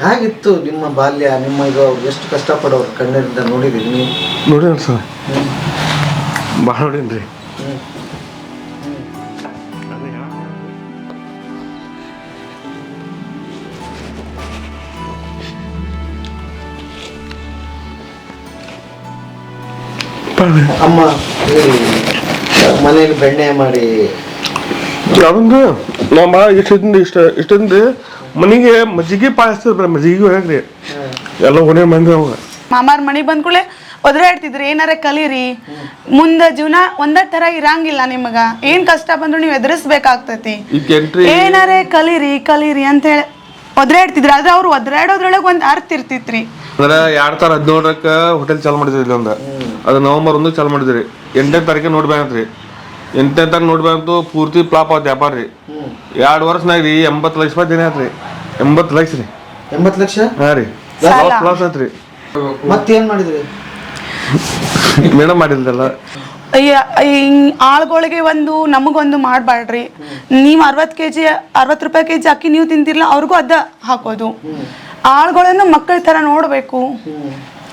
ಹಾಗಿತ್ತು ನಿಮ್ಮ ಬಾಲ್ಯ, ನಿಮ್ಮ ಇದು ಎಷ್ಟು ಕಷ್ಟಪಡೋರು ಕಣ್ಣಿಂದ ನೋಡಿದೀನಿ ನೀವು? ನೋಡಿರಿ ಸರ್, ಭಾಳ ನೋಡೀನಿ ರೀ. ಅಮ್ಮ ಮನೇಲಿ ಬೆಣ್ಣೆ ಮಾಡಿ ಅದೊಂದು ನಾವು ಭಾಳ ಇಷ್ಟದಿಂದ ಮನೆಗೆ ಮಜ್ಜಿಗೆ ಪಾಯಿಸ್ತಿದ್ರು. ಮಜ್ಜಿಗೆ ಹೋಗ್ರಿ ಎಲ್ಲ ಒಣೆ ಮಂದಿ ಅವಾಗ ಮಾಮಾರ್ ಮನೆಗೆ ಬಂದ್ಕೂಳೆ ಒದ್ರಾಡ್ತಿದ್ರಿ, ಏನಾರ ಕಲೀರಿ, ಮುಂದ ಜೀವನ ಒಂದೇ ತರ ಇರಂಗಿಲ್ಲ. ನಿಮಗ ಏನ್ ಕಷ್ಟ ಬಂದ್ರು ನೀವು ಎದುರಿಸ್ಬೇಕಾಗ್ತೈತಿ. ಏನಾರ ಕಲೀರಿ ಅಂತ ಹೇಳಿ ಒದ್ರಾಡ್ತಿದ್ರಿ. ಆದ್ರೆ ಅವ್ರು ಒದ್ರಾಡೋದ್ರೊಳಗೆ ಒಂದ್ ಅರ್ಥ ಇರ್ತಿತ್ರಿ. ಅಂದ್ರೆ 2017 ಹೋಟೆಲ್ ಚಾಲು ಮಾಡಿದ್ರಿ ಇಲ್ಲಿ ಒಂದು. ಅದು ನವೆಂಬರ್ 1 ಚಾಲು ಮಾಡಿದ್ರಿ. 8ನೇ ತಾರೀಕು ನೋಡ್ಬೇಕಂತ್ರಿ. 8ನೇ ತಾರೀಕು ನೋಡ್ಬೇಕಂತೂ ಪೂರ್ತಿ ಫ್ಲಾಪ್ ಆಯ್ತು ವ್ಯಾಪಾರ ರೀ. 2 ವರ್ಷನಾಗ ರೀ 80 ಲಕ್ಷ ರೂಪಾಯಿ ದಿನ ಆಯ್ತು ರೀ. 80 ಲಕ್ಷ ರೀ. 80 ಲಕ್ಷ? ಹಾಂ ರೀ, ಲಾಸ್ ಆಯ್ತು ರೀ. ಮತ್ತೇನ್ ಮಾಡಿದ್ರಿ? ಮೇಡಮ್ ಮಾಡಿಲ್ದಲ್ಲ. ಆಳ್ಗಳಿಗೆ ನಮಗೊಂದು ಮಾಡ್ಬಾರ್ಡ್ರಿ. ನೀವು 60 ರೂಪಾಯಿ ಕೆಜಿ ಅಕ್ಕಿ ನೀವು ತಿಂತಿರ್ಲ, ಅವ್ರಿಗೂ ಅದ ಹಾಕೋದು. ಆಳ್ಗಳನ್ನು ಮಕ್ಕಳ ತರ ನೋಡ್ಬೇಕು.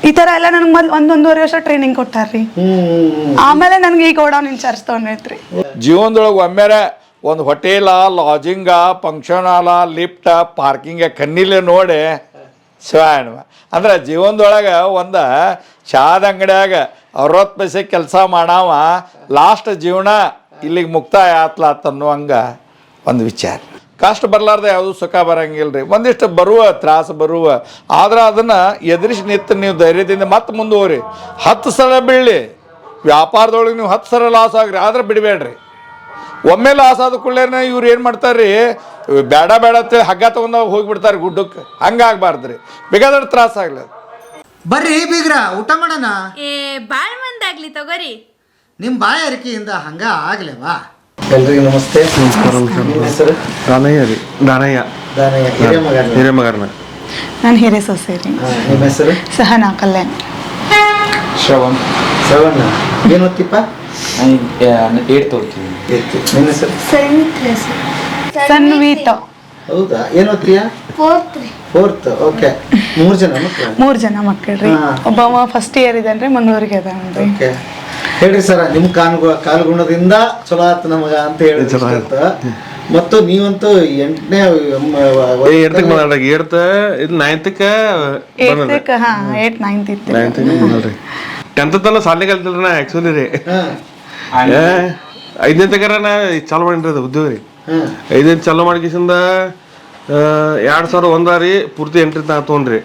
ಈ ತರ ಎಲ್ಲ ನನ್ಗೆ ಮೊದ್ಲು 1-1.5 ವರ್ಷ ಟ್ರೈನಿಂಗ್ ಕೊಟ್ಟಾರ್ರಿ. ಆಮೇಲೆ ನನ್ಗೆ ಈ ಗೋಡೌನ್ ಇನ್ಚಾರ್ಜ್ ತಗೊಂಡೈತ್ರಿ. ಜೀವನದೊಳಗೆ ಒಮ್ಮೆರ ಒಂದು ಹೋಟೆಲ, ಲಾಜಿಂಗ, ಫಂಕ್ಷನ್ ಹಾಲ, ಲಿಫ್ಟ, ಪಾರ್ಕಿಂಗ ಕಣ್ಣಿಲೆ ನೋಡಿ ಶಿವಾಯಣ್ಣ. ಅಂದ್ರೆ ಜೀವನದೊಳಗೆ ಒಂದು ಚಾದ ಅಂಗಡಿಯಾಗ 60 ಪೈಸೆ ಕೆಲಸ ಮಾಡವ ಲಾಸ್ಟ್ ಜೀವನ ಇಲ್ಲಿಗೆ ಮುಕ್ತಾಯ ಆತ್ಲಾತ್ ಅನ್ನುವಂಗೆ ಒಂದು ವಿಚಾರ. ಕಷ್ಟ ಬರಲಾರ್ದೆ ಯಾವುದು ಸುಖ ಬರಂಗಿಲ್ಲ ರೀ. ಒಂದಿಷ್ಟು ತ್ರಾಸು ಬರುವ, ಆದ್ರೆ ಅದನ್ನು ಎದುರಿಸಿ ನಿಂತು ನೀವು ಧೈರ್ಯದಿಂದ ಮತ್ತೆ ಮುಂದುವರಿ. 10 ಸಲ ಬೀಳಿ ವ್ಯಾಪಾರದೊಳಗೆ ನೀವು 10 ಸಲ ಲಾಸ್ ಆಗ್ರಿ, ಆದ್ರೆ ಬಿಡಬೇಡ್ರಿ. ಒಮ್ಮೆ ಲಾಸ್ ಆದ ಕೂಡಲೇ ಇವ್ರು ಏನು ಮಾಡ್ತಾರೆ ರೀ, ಬೇಡ ಅಂತೇಳಿ ಹಗ್ಗ ತೊಗೊಂಡಾಗ ಹೋಗಿಬಿಡ್ತಾರೆ ಗುಡ್ಡಕ್ಕೆ. ಹಂಗಾಗಬಾರ್ದು ರೀ, ಬೇಕಾದ್ರೆ ತ್ರಾಸ ಆಗ್ಲಿ. ಬರ್ರಿ ಬೀಗ್ರ, ಊಟ ಮಾಡೋಣ. ಬಾಳ್ ಮಂದಾಗ್ಲಿ ತಗೋರಿ. ನಿಮ್ಮ ಬಾಯಾರಿಕೆಯಿಂದ ಹಂಗ ಆಗ್ಲೇವಾ? ಎಲ್ರಿಗೂ ನಮಸ್ತೆ. ನಿಮ್ಮ ಹೆಸರು? ದಾನಯ್ಯ ರೀ. ದಾನಯ್ಯ ಹಿರೇಮಗರ್ನ. ನಾನು ಹಿರೇ ಸೊಸೆ ರೀ. ನಿಮ್ಮ ಹೆಸರು? ಸಹನಾ ಕಲ್ಯಾಣ್. ಶ್ರವಣ್. ಏನು ಓದ್ತಿಪ್ಪ? 8th ಓದ್ತೀನಿ. ನಿಮ್ಮ ಹೆಸರು? ಸನ್ವೀತ. ಹೌದಾ, ಏನು ಓದ್ತೀಯ? 4th. ಓಕೆ. 3 ಜನ ಮಕ್ಕಳು? 3 ಜನ ಮಕ್ಕಳ್ರಿ. ಒಬ್ಬವ ಫಸ್ಟ್ ಇಯರ್ ಇದ್ದಾನ್ರಿ, ಮುಂದುವರೆಗೆ ಅದಾನ್ರಿ. ಓಕೆ, ಹೇಳ್ರಿ ಸರ, ನಿಮ್ಮ ಕಾಲ್ಗುಣದಿಂದ ಚಲೋ ಆಯ್ತು ನಮಗ ಅಂತ ಹೇಳಿ. ಮತ್ತು ನೀವಂತೂ 8ನೇ 8ಕ್ಕೆ ಬಂದ್ರಿ. 9th ಇತ್ತು. 10th ತನಕ ಸಾಲಿ ಕಲ್ತಿಲ್ರಿ ನಾ. ಆ್ಯಕ್ಚುಲಿ ರೀ 5ನೇ ತನಕ ನಾ ಚಾಲು ಮಾಡಿನ್ರಿ ಅದು ಉದ್ಯೋಗ ರೀ. 5ನೇ ಚಾಲು ಮಾಡಿಕಿಸಿಂದ 2001 ರೀ ಪೂರ್ತಿ ಎಂಟ್ರಿ ನಾ ತೊಗೊಂಡ್ರಿ.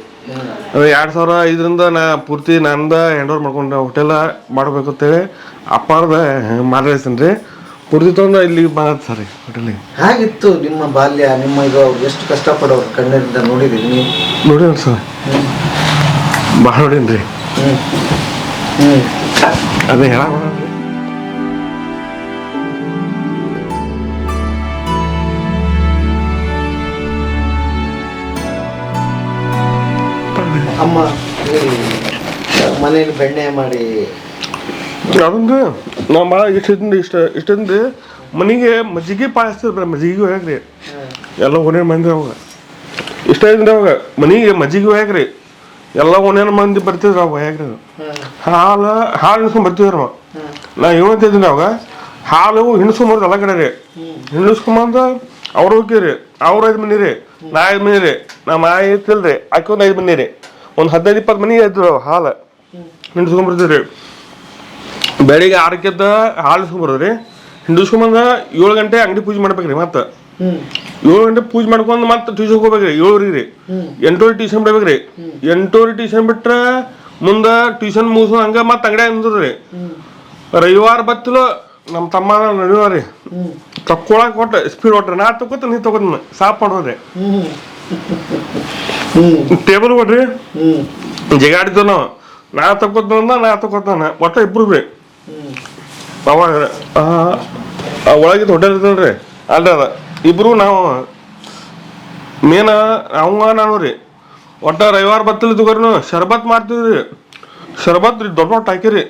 2005ರಿಂದ ನಾ ಪೂರ್ತಿ ನಂದ ಹ್ಯಾಂಡ್ ಓವರ್ ಮಾಡ್ಕೊಂಡ್ರೆ ಹೋಟೆಲ ಮಾಡ್ಬೇಕು ಅಂತೇಳಿ ಅಪ್ಪಾರ್ದ ಮಾರ್ಗದರ್ಶನ ರೀ ಪೂರ್ತಿ ತೊಗೊಂಡು ಇಲ್ಲಿ ಬಂದ ಸರ್ ರೀ ಹೋಟೆಲಿಗೆ. ಹಾಗಿತ್ತು ನಿಮ್ಮ ಬಾಲ್ಯ, ನಿಮ್ಮ ಇದು ಎಷ್ಟು ಕಷ್ಟಪಡೋರು ಕಣ್ಣಿಂದ ನೋಡಿದೀನಿ ನೀವು? ನೋಡಿರಿ ಸರ್, ಭಾಳ ನೋಡೀನಿ ರೀ. ಅದೇ ಹೇಳ ಅಮ್ಮ ಮನೇಲಿ ಬೆಣ್ಣೆ ಮಾಡಿ ಅದೊಂದು ನಾವು ಭಾಳ ಇಷ್ಟದಿಂದ ಮನೆಗೆ ಮಜ್ಜಿಗೆ ಪಾಯಿಸ್ತಿದ್ರು. ಮಜ್ಜಿಗೆ ಹೋಗ್ರಿ ಎಲ್ಲ ಒಣೆ ಮಂದಿ ಅವಾಗ. ಇಷ್ಟ ಇದ್ರೆ ಅವಾಗ ಮನೆಗೆ ಮಜ್ಜಿಗೆ ಹೋಗ್ರಿ ಎಲ್ಲ ಒಣೆ ಮಂದಿ ಬರ್ತಿದ್ರು ಅವಾಗ. ಹೇಗ್ರಿ ಹಾಲು ಹಿಣಿಸ್ಕೊಂಡ್ ಬರ್ತಿದ್ರು ನಾವು. ನಾ ಏನಂತಿದ್ದೀನಿ ಅವಾಗ, ಹಾಲು ಹಿಣಿಸ್ಕೊಂಬರ್ದು ಎಲ್ಲ ಕಡೆ ರೀ. ಹಿಣಿಸ್ಕೊಂಬಂದು ಅವ್ರು ಹೋಗ್ತೀರಿ, ಅವ್ರು 5 ಮನೆ ರೀ, ನಾ 5 ಮನೆ ರೀ, ನಮ್ಮ ಮಾಯಿ ಇತ್ತಿಲ್ರಿ, ಆಕೆ ಒಂದು 5 ಮನೆ ರೀ. ಒಂದು 15-20 ಮನೆ ಇದ್ರು ಹಾಲು ಹಿಂಡಿಸ್ಕೊಂಬರ್ತೀವಿ. ಬೆಳಿಗ್ಗೆ 6ಕ್ಕೆ ಹಾಲು ಹಿಡಿಸ್ಕೊಂಬರೋದ್ರಿ. ಹಿಂಡಿಸ್ಕೊಂಬಂದ 7 ಗಂಟೆ ಅಂಗಡಿ ಪೂಜೆ ಮಾಡ್ಬೇಕ್ರಿ. ಮತ್ತೆ 7 ಗಂಟೆ ಪೂಜೆ ಮಾಡ್ಕೊಂಡು ಮತ್ತೆ ಟ್ಯೂಷನ್ಗೆ ಹೋಗ್ಬೇಕ್ರಿ. 7 ರೀ 8 ಟ್ಯೂಷನ್ ಬಿಡ್ಬೇಕ್ರಿ. 8 ಟ್ಯೂಷನ್ ಬಿಟ್ರೆ ಮುಂದೆ ಟ್ಯೂಷನ್ ಮುಗಿಸೋ ಹಂಗೆ ಮತ್ತೆ ಅಂಗಡಿ ಅಂದ್ರಿ. ರವಿವಾರ ಬತ್ತಲು ನಮ್ಮ ತಮ್ಮ ನಡೆಯುವ ರೀ ತಕ್ಕೊಳಕ್ಕೆ ಕೊಟ್ಟು ಸ್ಪೀಡ್ ಹೊಟ್ರಿ. ನಾ ತಗೋತ ನೀ ತಗೋತ ಸಾಫ್ ಮಾಡೋದ್ರಿ. ಟೇಬಲ್ ಕೊಡ್ರಿ ಜಗಾಡಿದ್ದು ನಾವು. ನಾ ತಗೋತಾನ ಒಟ್ಟು ಇಬ್ರು ರೀ. ಅವಾಗ ಒಳಗಿದ್ದು ಹೋಟೆಲ್ ಇರ್ತಲ್ರಿ ಅಲ್ರಿ, ಅದ ಇಬ್ರು ನಾವು ಮೇನ ಅವಂಗ ನಾನು ರೀ. ಒಟ್ಟ ರವಿವಾರ ಬತ್ತಲಿ ತಗೋರಿ ಶರ್ಬತ್ ಮಾಡ್ತಿದ್ರಿ. ಶರ್ಬತ್ ರೀ ದೊಡ್ಡ ಟಾಕಿ ರೀ.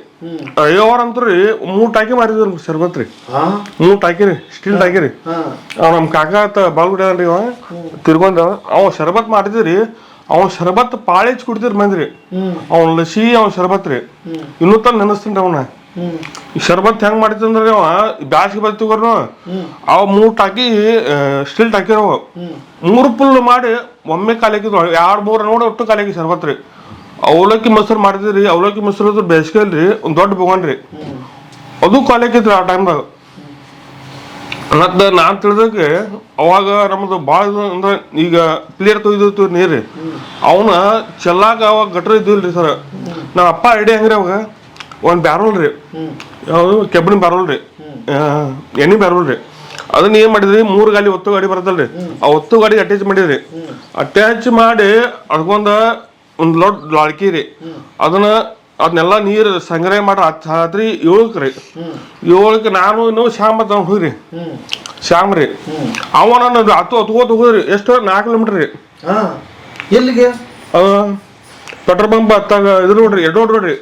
ರವಿವಾರ ಅಂತೂ ರೀ 3 ಟಾಕಿ ಮಾರಿದ್ರಿ ಶರ್ಬತ್ ರೀ. 3 ಟಾಕಿ ರೀ, ಸ್ಟೀಲ್ ಟಾಕಿ ರೀ. ನಮ್ಮ ಕಾಕ ಬಾಲ್ಗುಡಿ ಅನ್ರಿ, ಅವ ತಿರ್ಕೊಂಡ ಅವ ಶರ್ಬತ್ ಮಾಡಿದ್ರಿ. ಅವ್ನ ಶರಬತ್ ಪಾಳೇಜ್ ಕುಡ್ತಿರ್ ಮಂದ್ರಿ ಅವ್ನ ಲಸಿ ಅವ್ನ ಶರಬತ್ ರೀ ಇನ್ನೂ ತನ ನೆನಸ್ತೀನಿ ಅವನ ಈ ಶರ್ಬತ್ ಹೆಂಗ್ ಮಾಡಿತ್ತಂದ್ರೆ ಅವ ಬ್ಯಾಸಿಗೆ ಬರ್ತೀವ್ರು ಅವ 3 ಟಾಕಿ ಸ್ಟಿಲ್ ಹಾಕಿರವ 3 ಫುಲ್ ಮಾಡಿ ಒಮ್ಮೆ ಕಾಲಿಕ್ಕಿದ್ವು 2-3 ನೋಡಿ ಒಟ್ಟು ಕಾಲಿಗೆ ಶರ್ಬತ್ ರೀ ಅವಲಕ್ಕಿ ಮೊಸರು ಮಾಡಿದ್ರಿ ಅವಲಕ್ಕಿ ಮೊಸರು ಬೇಸಿಗೆಲ್ರಿ ಒಂದ್ ದೊಡ್ಡ ಬೊಗನ್ರಿ ಅದು ಕಾಲಿಕ್ಕಿದ್ರಿ ಆ ಟೈಮ್ದಾಗ ಮತ್ತು ನಾನು ತಿಳಿದಕ್ಕೆ ಅವಾಗ ನಮ್ಮದು ಭಾಳ ಅಂದ್ರೆ ಈಗ ಪ್ಲೇಯರ್ ತೊಯ್ದಿತ್ತು ನೀರು ಅವನ ಚೆಲ್ಲಾಗ ಅವಾಗ ಗಟ್ರ ಇದ್ದಿಲ್ರಿ ಸರ್ ನಮ್ಮ ಅಪ್ಪ ಐಡಿಯಾ ಹೆಂಗ್ರಿ ಅವಾಗ ಒಂದು ಬ್ಯಾರೋಲ್ ರೀ ಯಾವುದು ಕೆಬ್ಬಣ ಬ್ಯಾರೋಲ್ ರೀ ಎಣ್ಣೆ ಬ್ಯಾರೋಲ್ ರೀ ಅದನ್ನ ಏನು ಮಾಡಿದ್ರಿ 3 ಗಾಲಿ ಒತ್ತು ಗಾಡಿ ಬರ್ತಲ್ರಿ ಆ ಒತ್ತು ಗಾಡಿ ಅಟ್ಯಾಚ್ ಮಾಡಿದ್ರಿ ಅಟ್ಯಾಚ್ ಮಾಡಿ ಅದಕ್ಕೊಂದು ಲೋಡ್ ಲಾಳ್ಕಿ ರೀ ಅದನ್ನೆಲ್ಲ ನೀರು ಸಂಗ್ರಹ ಮಾಡಿ ರಾತ್ರಿ 7ಕ್ಕೆ ರೀ 7ಕ್ಕೆ ನಾನು ಇನ್ನೂ ಶ್ಯಾಮ್ ಅಂತ ಹೋಗ್ರಿ ಶ್ಯಾಮ್ ರೀ ಅವ ನಾನು ಹತ್ಕೋತ ಹೋಗ್ರಿ ಎಷ್ಟು 4 ಕಿಲೋಮೀಟ್ರ್ ರೀ ಎಲ್ಲಿಗೆ ಪೆಟ್ರೋಲ್ ಪಂಪ್ ಹತ್ತಾಗ ಇದ್ರ ನೋಡ್ರಿ ಎಡ್ ನೋಡ್ರಿ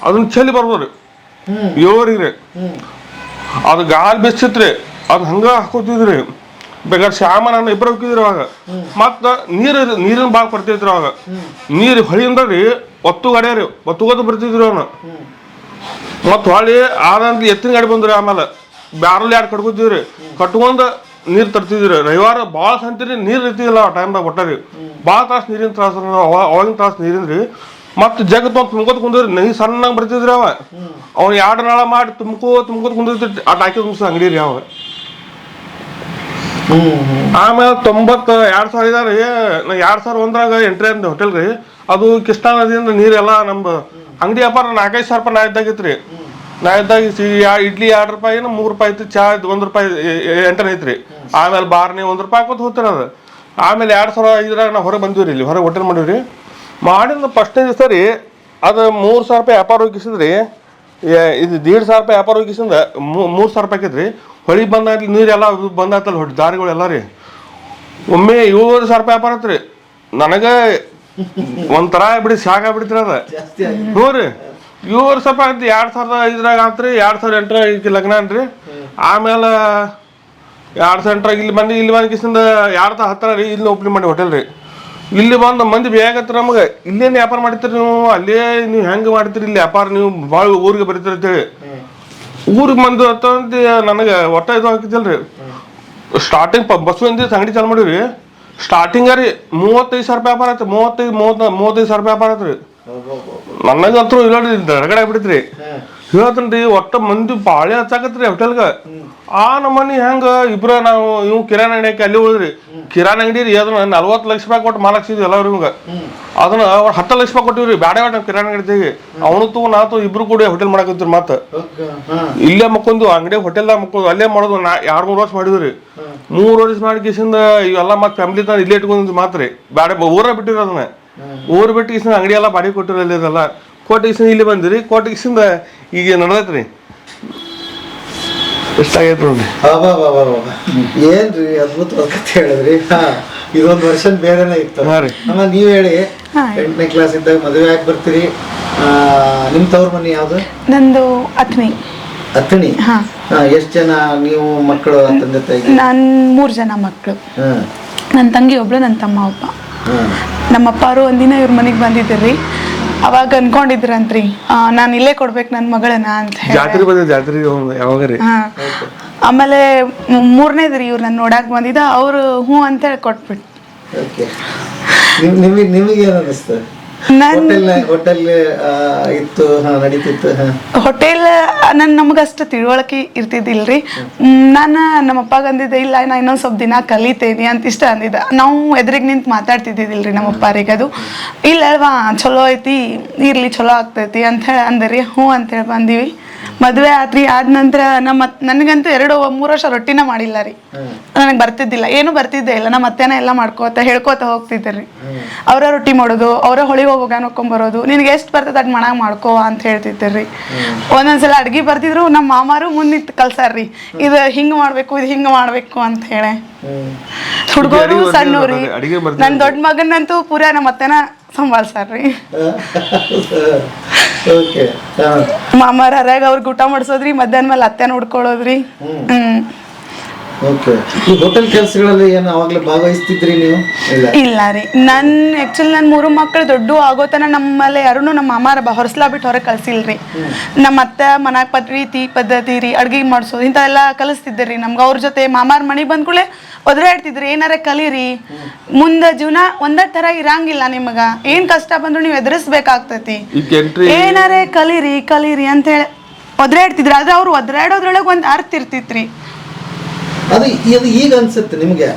ಅದನ್ನ ಚೆಲ್ಲಿ ಬರ್ಬೋದ್ರಿ 7 ರೀ ಅದು ಗಾಲ್ ಬೆಚ್ಚಿತ್ರಿ ಅದು ಹಂಗ ಹಾಕೋತಿದ್ರಿ ಬೇಕಾದ್ರೆ ಶ್ಯಾಮ ನಾನು ಇಬ್ಬರು ಹೋಗಿದ್ರಿ ಅವಾಗ ಮತ್ತ ನೀರಿನ ಭಾಳ ಕೊಡ್ತಿದ್ರಿ ಅವಾಗ ನೀರು ಹೊಳಿಯಿಂದ ರೀ ಒತ್ತು ಗಾಡಿ ರೀ ಒತ್ತುಗೋದು ಬರ್ತಿದ್ರಿ ಅವನು ಮತ್ತು ಹೊಳಿ ಆದಂತ ಎತ್ತಿನ ಗಾಡಿ ಬಂದ್ರಿ ಆಮೇಲೆ ಬ್ಯಾರಲ್ 2 ಕಟ್ಕೋತಿದ್ರಿ ಕಟ್ಕೊಂಡ್ ನೀರು ತರ್ತಿದ್ರಿ ರವಿವಾರ ಭಾಳ ಸಂತಿರಿ ನೀರು ಇರ್ತಿದಿಲ್ಲ ಆ ಟೈಮ್ದಾಗ ಒಟ್ಟಾರಿ ಭಾಳ ತಾಸು ನೀರಿನ ತ್ರಾಸ ಅವಾಗಿನ ತಾಸು ನೀರಿಂದ್ರಿ ಮತ್ತು ಜಗತ್ತು ಒಂದು ತುಂಬ್ಕೋತ ಕುಂದ್ರಿ ನೀರು ಸಣ್ಣಂಗೆ ಬರ್ತಿದ್ರಿ ಅವ ಅವ್ನು 2 ನಾಳ ಮಾಡಿ ತುಂಬ್ಕೋತ ಕುಂದಿರ್ತಿ ಆ ಟಾಕಿ ತುಂಬಿಸ ಅಂಗಡಿ ರೀ ಅವಾಗ ಆಮೇಲೆ 2002 ರೀ ನಾ 2001ರಾಗ ಎಂಟ್ರಿ ಅಂದೆ ಹೋಟೆಲ್ ರೀ ಅದು ಕೃಷ್ಣಾ ನದಿಯಿಂದ ನೀರೆಲ್ಲ ನಮ್ದು ಅಂಗಡಿ ವ್ಯಾಪಾರ 4-5 ಸಾವಿರ ರೂಪಾಯಿ ನಾ ಇದ್ದಾಗಿತ್ತು ರೀ ನಾ ಇದ್ದಾಗ ಇಡ್ಲಿ 2 ರೂಪಾಯಿನ 3 ರೂಪಾಯಿ ಐತಿ ಚಾ 1 ರೂಪಾಯಿ ಎಂಟರ್ ಐತ್ರಿ ಆಮೇಲೆ ಬಾರ್ನಿ 1 ರೂಪಾಯಿ ಹಾಕೋತ ಹೋಗ್ತೀರ ಅದು ಆಮೇಲೆ 2005ರಾಗ ನಾವು ಹೊರಗೆ ಬಂದಿವ್ರಿ ಇಲ್ಲಿ ಹೊರಗೆ ಹೋಟೆಲ್ ಮಾಡಿವ್ರಿ ಮಾಡಿದ ಫಸ್ಟ್ನೇ ದಿವಸ ರೀ ಅದು 3,000 ರೂಪಾಯಿ ವ್ಯಾಪಾರ ಹೋಗಿಸಿದ್ರಿ ಇದು 1,500 ರೂಪಾಯಿ ವ್ಯಾಪಾರ ಹೋಗಿಸಿಂದ 3,000 ರೂಪಾಯಿ ಆಕೈತ್ರಿ ಹೊಳಿ ಬಂದಾಗ್ಲಿ ನೀರೆಲ್ಲ ಬಂದಾಯ್ತಲ್ಲ ದಾರಿಗಳೆಲ್ಲ ರೀ ಒಮ್ಮೆ 7,500 ರೂಪಾಯಿ ವ್ಯಾಪಾರ ಆತ್ರಿ ನನಗೆ ಒಂಥರ ಆಗ್ಬಿಡಿ ಶಾಕ್ ಆಗ್ಬಿಡ್ತೀರಿ ಅದ ಹ್ಞೂ ರೀ 7,000 ರೂಪಾಯಿ ಆಯ್ತು 2005ರಾಗ ಆತ್ರಿ 2008ರಾಗ ಲಗ್ನ ಅನ್ರಿ ಆಮೇಲೆ 2008ರಾಗ ಇಲ್ಲಿ ಬಂದು ಕಿಸಿಂದ 2010 ರೀ ಇಲ್ಲಿ ಓಪನಿಂಗ್ ಮಾಡಿ ಹೋಟೆಲ್ ರೀ ಇಲ್ಲಿ ಬಂದು ಮಂದಿ ಬೇಗತ್ರಿ ನಮಗೆ ಇಲ್ಲೇನು ವ್ಯಾಪಾರ ಮಾಡ್ತೀರಿ ನೀವು ಅಲ್ಲೇ ನೀವು ಹೆಂಗೆ ಮಾಡ್ತೀರಿ ಇಲ್ಲಿ ವ್ಯಾಪಾರ ನೀವು ಭಾಳ ಊರಿಗೆ ಬರೀತೀರಿ ಅಂತೇಳಿ ಊರಿಗೆ ಮಂದಿ ಅಂತ ನನಗೆ ಒಟ್ಟ ಇದು ಹಾಕಿದ್ದಲ್ರಿ ಸ್ಟಾರ್ಟಿಂಗ್ ಬಸವನ್ ದಿವಸ ಅಂಗಡಿ ಚಾಲು ಮಾಡಿವ್ರಿ ಸ್ಟಾರ್ಟಿಂಗ ರೀ 35,000 ರೂಪಾಯಿ ವ್ಯಾಪಾರ ಆಯ್ತು 35,000 ರೂಪಾಯಿ ವ್ಯಾಪಾರ ಆಯ್ತು ರೀ ನನಗಂತೂ ಇಲ್ಲ ಹೊರಗಡೆ ಆಗ್ಬಿಟ್ಟಿದ್ರಿ ಹೇಳ್ತನ್ರಿ ಒಟ್ಟ ಮಂದಿ ಬಾಳೆ ಹಚ್ಚಾಕತ್ರಿ ಹೋಟೆಲ್ಗೆ ಆ ನಮ್ಮನಿ ಹೆಂಗ ಇಬ್ರ ನಾವು ಇವ್ ಕಿರಾಣಿ ಅಂಗಡಿಯಾಕೆ ಅಲ್ಲಿ ಹೋದ್ರಿ ಕಿರಾಣಿ ಅಂಗಡಿ ರೀ ಅದನ್ನ 40 ಲಕ್ಷ ರೂಪಾಯಿ ಕೊಟ್ಟು ಮಾಲಾಕ್ಸಿದ್ವಿ ಎಲ್ಲರೂ ಇವಾಗ ಅದನ್ನ 10 ಲಕ್ಷ ರೂಪಾಯಿ ಕೊಟ್ಟಿವ್ರಿ ಬ್ಯಾಡ ನಾವು ಕಿರಾಣಿ ಅಂಗಡಿಗೆ ಅವನು ತಗೋ ನಾತು ಇಬ್ರು ಕೂಡ ಹೋಟೆಲ್ ಮಾಡಕತ್ತೀರಿ ಮತ್ತೆ ಇಲ್ಲೇ ಮಕ್ಕೊಂದು ಅಂಗಡಿ ಹೋಟೆಲ್ದಾಗ ಮಕ್ಕೊಂದು ಅಲ್ಲೇ ಮಾಡೋದು 2-3 ವರ್ಷ ಮಾಡಿದ್ರಿ 3 ವರ್ಷ ಮಾಡಿ ಕಿಸಿಂದ ಇವೆಲ್ಲ ಮತ್ತೆ ಫ್ಯಾಮಿಲಿ ತಾನು ಇಲ್ಲೇ ಇಟ್ಕೊಂಡಿದ್ದು ಮಾತ್ರ ರೀ ಬ್ಯಾಡ ಊರ ಬಿಟ್ಟಿರಿ ಅದನ್ನ ಊರು ಬಿಟ್ಟು ಕಿಸಿಂದ ಅಂಗಡಿ ಎಲ್ಲ ಬಾಡಿ ಕೊಟ್ಟಿರಲ್ಲ ಇದೆಲ್ಲ ಕೋಟಿ ಕಿಸಿಂದ ಇಲ್ಲಿ ಬಂದಿರಿ ಕೋಟಿ ಕಿಸಿಂದ ಈಗ ನಡೆದೈತ್ರಿ ಎಷ್ಟಾಗೈತೆ ನೋಡ್ರಿ ಏನ್ರಿ ಅದ್ಭುತವಾದ ಕಥೆ ಹೇಳಿದ್ರಿ ಇದೊಂದು ವರ್ಷನ್ ಬೇರೆನೇ ಇತ್ತು ಆಮೇಲೆ ನೀವ್ ಹೇಳಿ 8ನೇ ಕ್ಲಾಸ್ ಇದ್ದಾಗ ಮದುವೆ ಆಗಿ ಬರ್ತೀರಿ ನಿಮ್ ತವ್ರ ಮನೆ ಯಾವ್ದು ನಂದು ಅತ್ನಿ ಎಷ್ಟ್ ಜನ ನೀವು ಮಕ್ಕಳು ತಂದೆ ತಾಯಿ ನಾನು 3 ಜನ ಮಕ್ಕಳು ನನ್ನ ತಂಗಿ ಒಬ್ಳು ನನ್ನ ತಮ್ಮ ಒಬ್ಬ ನಮ್ಮಪ್ಪಾರು ಒಂದಿನ ಇವ್ರ ಮನೆಗೆ ಬಂದಿದ್ರಿ ಅವಾಗ ಅನ್ಕೊಂಡಿದ್ರಂತ್ರಿ ನಾನು ಇಲ್ಲೇ ಕೊಡ್ಬೇಕು ನನ್ನ ಮಗಳನ್ನ ಅಂತ ಜಾತ್ರೆ ಯಾವಾಗ ರೀ ಆಮೇಲೆ 3ನೇದ್ರಿ ಇವ್ರು ನನ್ನ ನೋಡಕ್ ಬಂದಿದ್ದ ಅವ್ರು ಹ್ಞೂ ಅಂತ ಹೇಳಿ ಕೊಟ್ಬಿಟ್ಟು ನಿಮಗೆ ಏನು ಅನಿಸ್ತು ಹೋಟೆಲ್ ಇತ್ತು ನಡೀತಿತ್ತು ಹೋಟೆಲ್ ನಮಗಷ್ಟು ತಿಳುವಳಿಕೆ ಇರ್ತಿದ್ದಿಲ್ರಿ ನಾನು ನಮ್ಮಪ್ಪಾಗ ಅಂದಿದ್ದೆ ಇಲ್ಲ ನಾ ಇನ್ನೊಂದು ಸ್ವಲ್ಪ ದಿನ ಕಲಿತೇನೆ ಅಂತ ಇಷ್ಟ ಅಂದಿದ್ದ ನಾವು ಎದುರಿಗೆ ನಿಂತು ಮಾತಾಡ್ತಿದ್ದಿದ್ದಿಲ್ರಿ ನಮ್ಮಪ್ಪಾರಿಗೆ ಅದು ಇಲ್ಲ ಅಲ್ವಾ ಚಲೋ ಐತಿ ಇರ್ಲಿ ಚಲೋ ಆಗ್ತೈತಿ ಅಂತ ಹೇಳಿ ಅಂದರಿ ಹ್ಞೂ ಅಂತೇಳಿ ಬಂದೀವಿ ಮದುವೆ ಆತ್ರಿ ಆದ ನಂತರ ನನಗಂತೂ 2-3 ವರ್ಷ ರೊಟ್ಟಿನ ಮಾಡಿಲ್ಲ ರೀ ನನಗೆ ಬರ್ತಿದ್ದಿಲ್ಲ ಏನು ಬರ್ತಿದ್ದೆ ಇಲ್ಲ ನಮ್ಮ ಅತ್ತೆನ ಎಲ್ಲ ಮಾಡ್ಕೋತ ಹೇಳ್ಕೋತ ಹೋಗ್ತಿದ್ದೆ ಅವರ ರೊಟ್ಟಿ ಮಾಡೋದು ಅವರ ಹೊಳಿಗೆ ಹೋಗೋಗ ನೋಡ್ಕೊಂಬರೋದು ನಿನಗೆ ಎಷ್ಟು ಬರ್ತದೆ ಅದ್ ಮನಾಗ ಮಾಡ್ಕೋ ಅಂತ ಹೇಳ್ತಿದ್ರಿ ಒಂದೊಂದ್ಸಲ ಅಡ್ಗೆ ಬರ್ತಿದ್ರು ನಮ್ಮ ಮಾಮಾರು ಮುಂದಿತ್ತು ಕಲ್ಸಾರ್ರಿ ಇದು ಹಿಂಗ್ ಮಾಡ್ಬೇಕು ಇದು ಹಿಂಗ್ ಮಾಡ್ಬೇಕು ಅಂತ ಹೇಳಿ ಹುಡುಗರು ಸಣ್ಣವ್ರಿ ನನ್ನ ದೊಡ್ಡ ಮಗನಂತೂ ಪೂರಾ ನಮ್ಮ ಅತ್ತೆನ ಸಂಭಾಳ್ಸಾರ್ರಿ ಮಾಮಾರ ಹರ್ಯಾಗ ಅವ್ರಿಗೆ ಊಟ ಮಾಡಿಸೋದ್ರಿ ಮಧ್ಯಾಹ್ನ ಮೇಲೆ ಅತ್ತೆ ನೋಡ್ಕೊಳ್ಳೋದ್ರಿ ಓಕೆ. ಈ ಹೋಟೆಲ್ ಕೆಲಸಗಳಲ್ಲಿ ಏನು ಅವಾಗಲೇ ಭಾಗವಹಿಸ್ತಿದ್ರಿ ನೀವು? ಇಲ್ಲ. ಇಲ್ಲ ರೀ, ಆ್ಯಕ್ಚುಲಿ ನನ್ನ 3 ಮಕ್ಕಳು ದೊಡ್ಡ ಆಗೋತನ ನಮ್ಮಲ್ಲಿ ಯಾರೂ ನಮ್ಮ ಮಾಮಾರ ಹೊರಸ್ಲಾ ಬಿಟ್ಟು ಹೊರಗೆ ಕಳ್ಸಿಲ್ರಿ. ನಮ್ಮ ಅತ್ತೆ ಮನ್ಯಾಗ ರೀತಿ ಪದ್ಧತಿ ರೀ, ಅಡ್ಗೆ ಮಾಡಿಸೋದು ಇಂಥವೆಲ್ಲ ಕಲಿಸ್ತಿದ್ರಿ ನಮ್ಗೆ. ಅವ್ರ ಜೊತೆ ಮಾಮಾರ ಮನೆಗೆ ಬಂದ್ಕೂಳೆ ಒದರಾಡ್ತಿದ್ರಿ, ಏನಾರ ಕಲೀರಿ, ಮುಂದೆ ಜೀವನ ಒಂದೇ ಥರ ಇರಂಗಿಲ್ಲ, ನಿಮಗೆ ಏನು ಕಷ್ಟ ಬಂದ್ರು ನೀವು ಎದುರಿಸ್ಬೇಕಾಗ್ತೈತಿ, ಏನಾರೇ ಕಲೀರಿ ಅಂತೇಳಿ ಒದರಾಡ್ತಿದ್ರಿ. ಆದ್ರೆ ಅವ್ರು ಒದರಾಡೋದ್ರೊಳಗೆ ಒಂದು ಅರ್ಥ ಇರ್ತಿತ್ರಿ. ಅದು ಈಗ ಅನ್ಸುತ್ತೆ ನಿಮಗೆ,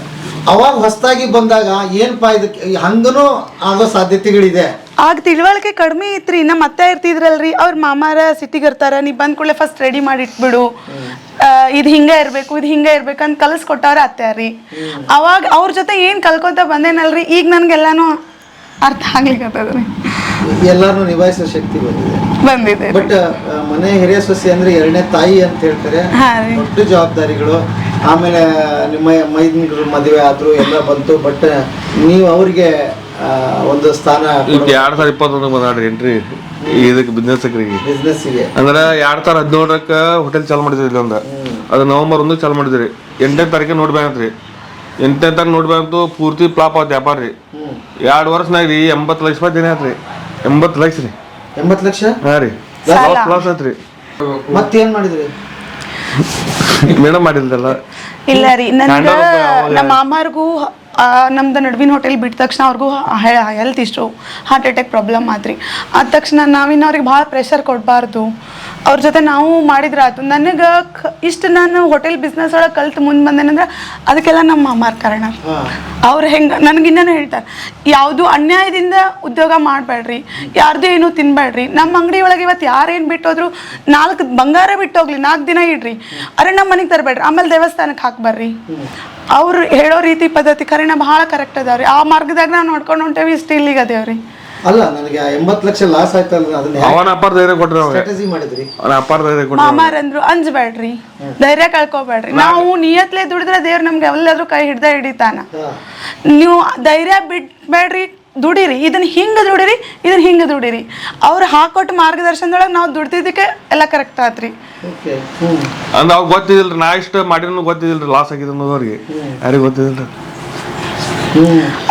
ಅವಾಗ ಹೊಸದಾಗಿ ಬಂದಾಗ ಏನಪ್ಪಾ ಇದಕ್ಕೆ ಹಂಗನೂ ಆಗೋ ಸಾಧ್ಯತೆಗಳಿದೆ. ಆಗ ತಿಳುವಳಿಕೆ ಕಡಿಮೆ ಇತ್ರಿ. ನಮ್ಮ ಅತ್ತೆ ಇರ್ತಿದ್ರಲ್ರಿ, ಅವ್ರ ಮಾಮಾರ ಸಿಟಿಗೆ ಇರ್ತಾರ, ನೀ ಬಂದ್ ಕೂಡಲೇ ಫಸ್ಟ್ ರೆಡಿ ಮಾಡಿ ಇಟ್ಬಿಡು, ಇದು ಹಿಂಗೆ ಇರ್ಬೇಕು ಅಂತ ಕಲಿಸ್ಕೊಟ್ಟವ್ರ ಅತ್ತೆ ರೀ. ಅವಾಗ ಅವ್ರ ಜೊತೆ ಏನು ಕಲ್ಕೋತ ಬಂದೇನಲ್ರಿ, ಈಗ ನನ್ಗೆಲ್ಲಾನು ಅರ್ಥ ಆಗ್ಲಿಕ್ಕತ್ತದ್ರಿ. ಎಲ್ಲಾರು ನಿಭಾಯಿಸೋ ಶಕ್ತಿ ಬಂದಿದೆ. ಬಟ್ ಮನೆ ಹಿರಿಯ ಸೊಸೆ ಅಂದ್ರೆ 2ನೇ ತಾಯಿ ಅಂತ ಹೇಳ್ತಾರೆ. ದೊಡ್ಡ ಜವಾಬ್ದಾರಿಗಳು. ಆಮೇಲೆ ನಿಮ್ಮ ಮೈದನರು ಮದುವೆ ಆದ್ರು ಎಲ್ಲ ಬಂತು. ಬಟ್ ನೀವು ಅವ್ರಿಗೆ ಒಂದು ಸ್ಥಾನ 2021 ಬಂದಾಡ್ರಿ ಎಂಟ್ರಿ ಇದಕ್ಕೆ ಬಿಸ್ನೆಸ್ಸಿಗೆ ಅಂದ್ರೆ 2017 ಹೋಟೆಲ್ ಚಾಲು ಮಾಡಿದ್ರಿ ಇಲ್ಲೊಂದು. ಅದು ನವೆಂಬರ್ 1 ಚಾಲು ಮಾಡಿದ್ರಿ. 8ನೇ ತಾರೀಕಿಗೆ ನೋಡ್ಬೇಕಂತ್ರಿ. 8ನೇ ತಾರೀಕು ನೋಡ್ಬೇಕಂತೂ ಪೂರ್ತಿ ಫ್ಲಾಪ್ ಆಯ್ತು ವ್ಯಾಪಾರ ರೀ. 2 ವರ್ಷನಾಗ ರೀ 80 ಲಕ್ಷ ರೂಪಾಯಿ ದಿನ ಆಯ್ತು ರೀ. 80 ಲಕ್ಷ ರೀ. 80 ಲಕ್ಷ? ಹಾಂ ರೀ, ಲಾಸ್ ಆಯ್ತು ರೀ. ಮತ್ತೇನ್ ಮಾಡಿದ್ರಿ? ಮೇಡಮ್ ಮಾಡಿಲ್ದಲ್ಲ. ಇಲ್ಲ ರೀ, ನನ್ಗೆ ನಮ್ಮ ಮಾಮಾರ್ಗೂ ನಮ್ದು ನಡುವಿನ ಹೋಟೆಲ್ ಬಿಟ್ಟ ತಕ್ಷಣ ಅವ್ರಿಗೂ health issue, heart attack problem ಆದ್ರಿ. ಆದ ತಕ್ಷಣ ನಾವಿನ್ನವ್ರಿಗೆ ಭಾಳ ಪ್ರೆಷರ್ ಕೊಡಬಾರ್ದು, ಅವ್ರ ಜೊತೆ ನಾವು ಮಾಡಿದ್ರಾತು. ನನಗೆ ಇಷ್ಟು ನಾನು ಹೋಟೆಲ್ ಬಿಸ್ನೆಸ್ ಒಳಗೆ ಕಲ್ತು ಮುಂದೆ ಬಂದೇನಂದ್ರೆ ಅದಕ್ಕೆಲ್ಲ ನಮ್ಮ ಮಾಮಾರ್ ಕಾರಣ. ಅವ್ರು ಹೆಂಗೆ ನನಗಿನ್ನೂ ಹೇಳ್ತಾರೆ, ಯಾವುದು ಅನ್ಯಾಯದಿಂದ ಉದ್ಯೋಗ ಮಾಡಬೇಡ್ರಿ, ಯಾರ್ದು ಏನೂ ತಿನ್ಬೇಡ್ರಿ. ನಮ್ಮ ಅಂಗಡಿ ಒಳಗೆ ಇವತ್ತು ಯಾರೇನು ಬಿಟ್ಟೋದ್ರು 4 ಬಂಗಾರ ಬಿಟ್ಟೋಗ್ಲಿ, 4 ದಿನ ಇಡ್ರಿ, ಅರೆ ನಮ್ಮ ಮನೆಗೆ ತರಬೇಡ್ರಿ, ಆಮೇಲೆ ದೇವಸ್ಥಾನಕ್ಕೆ ಹಾಕ್ಬರ್ರಿ. ಅವ್ರು ಹೇಳೋ ರೀತಿ ಪದ್ಧತಿ ಕರೆನ ಭಾಳ ಕರೆಕ್ಟ್ ಅದಾವ್ರಿ. ಆ ಮಾರ್ಗದಾಗ ನಾವು ನೋಡ್ಕೊಂಡು ಹೊಂಟೇವಿ, ಇಷ್ಟು ಇಲ್ಲಿಗೆ ಅದೇವ್ರಿ. ಅಲ್ಲ, ನನಗೆ 80 ಲಕ್ಷ ಲಾಸ್ ಆಯ್ತಲ್ಲ, ಅದನ್ನ ಅವನ ಅಪ್ಪಾರ ಧೈರ್ಯ ಕೊಟ್ರಿ, ಸ್ಟ್ರಾಟಜಿ ಮಾಡಿದ್ರಿ. ಅವನ ಅಪ್ಪಾರ ಧೈರ್ಯ ಕೊಟ್ರಿ. ಮಾಮಾರಂದ್ರು ಅಂಜಬೇಡ್ರಿ, ಧೈರ್ಯ ಕಳ್ಕೊಬೇಡ್ರಿ. ನಾವು ನಿಯತ್ಲೆ ದುಡಿದ್ರೆ ದೇವ್ರು ನಮ್ಗೆ ಎಲ್ಲಾದ್ರೂ ಕೈ ಹಿಡಿತಾನ. ನೀವು ಧೈರ್ಯ ಬಿಡ್ಬೇಡ್ರಿ, ದುಡಿರಿ, ಇದನ್ನ ಹಿಂಗೆ ದುಡಿರಿ. ಅವ್ರು ಹಾಕೊಟ್ಟು ಮಾರ್ಗದರ್ಶನದೊಳಗೆ ನಾವು ದುಡ್ದಿದ್ದಕ್ಕೆ ಎಲ್ಲ ಕರೆಕ್ಟ್ ಆತ್ರಿ. ಅಂದ್ರೆ ಅವ್ರಿಗೆ ಗೊತ್ತಿದಿಲ್ರಿ, ನಾ ಇಷ್ಟ ಮಾಡಿದ್ರು ಗೊತ್ತಿದಿಲ್ರಿ ಲಾಸ್ ಆಗಿದೆ ಅನ್ನೋದವ್ರಿಗೆ, ಯಾರಿಗೆ ಗೊತ್ತಿದಿಲ್ರಿ.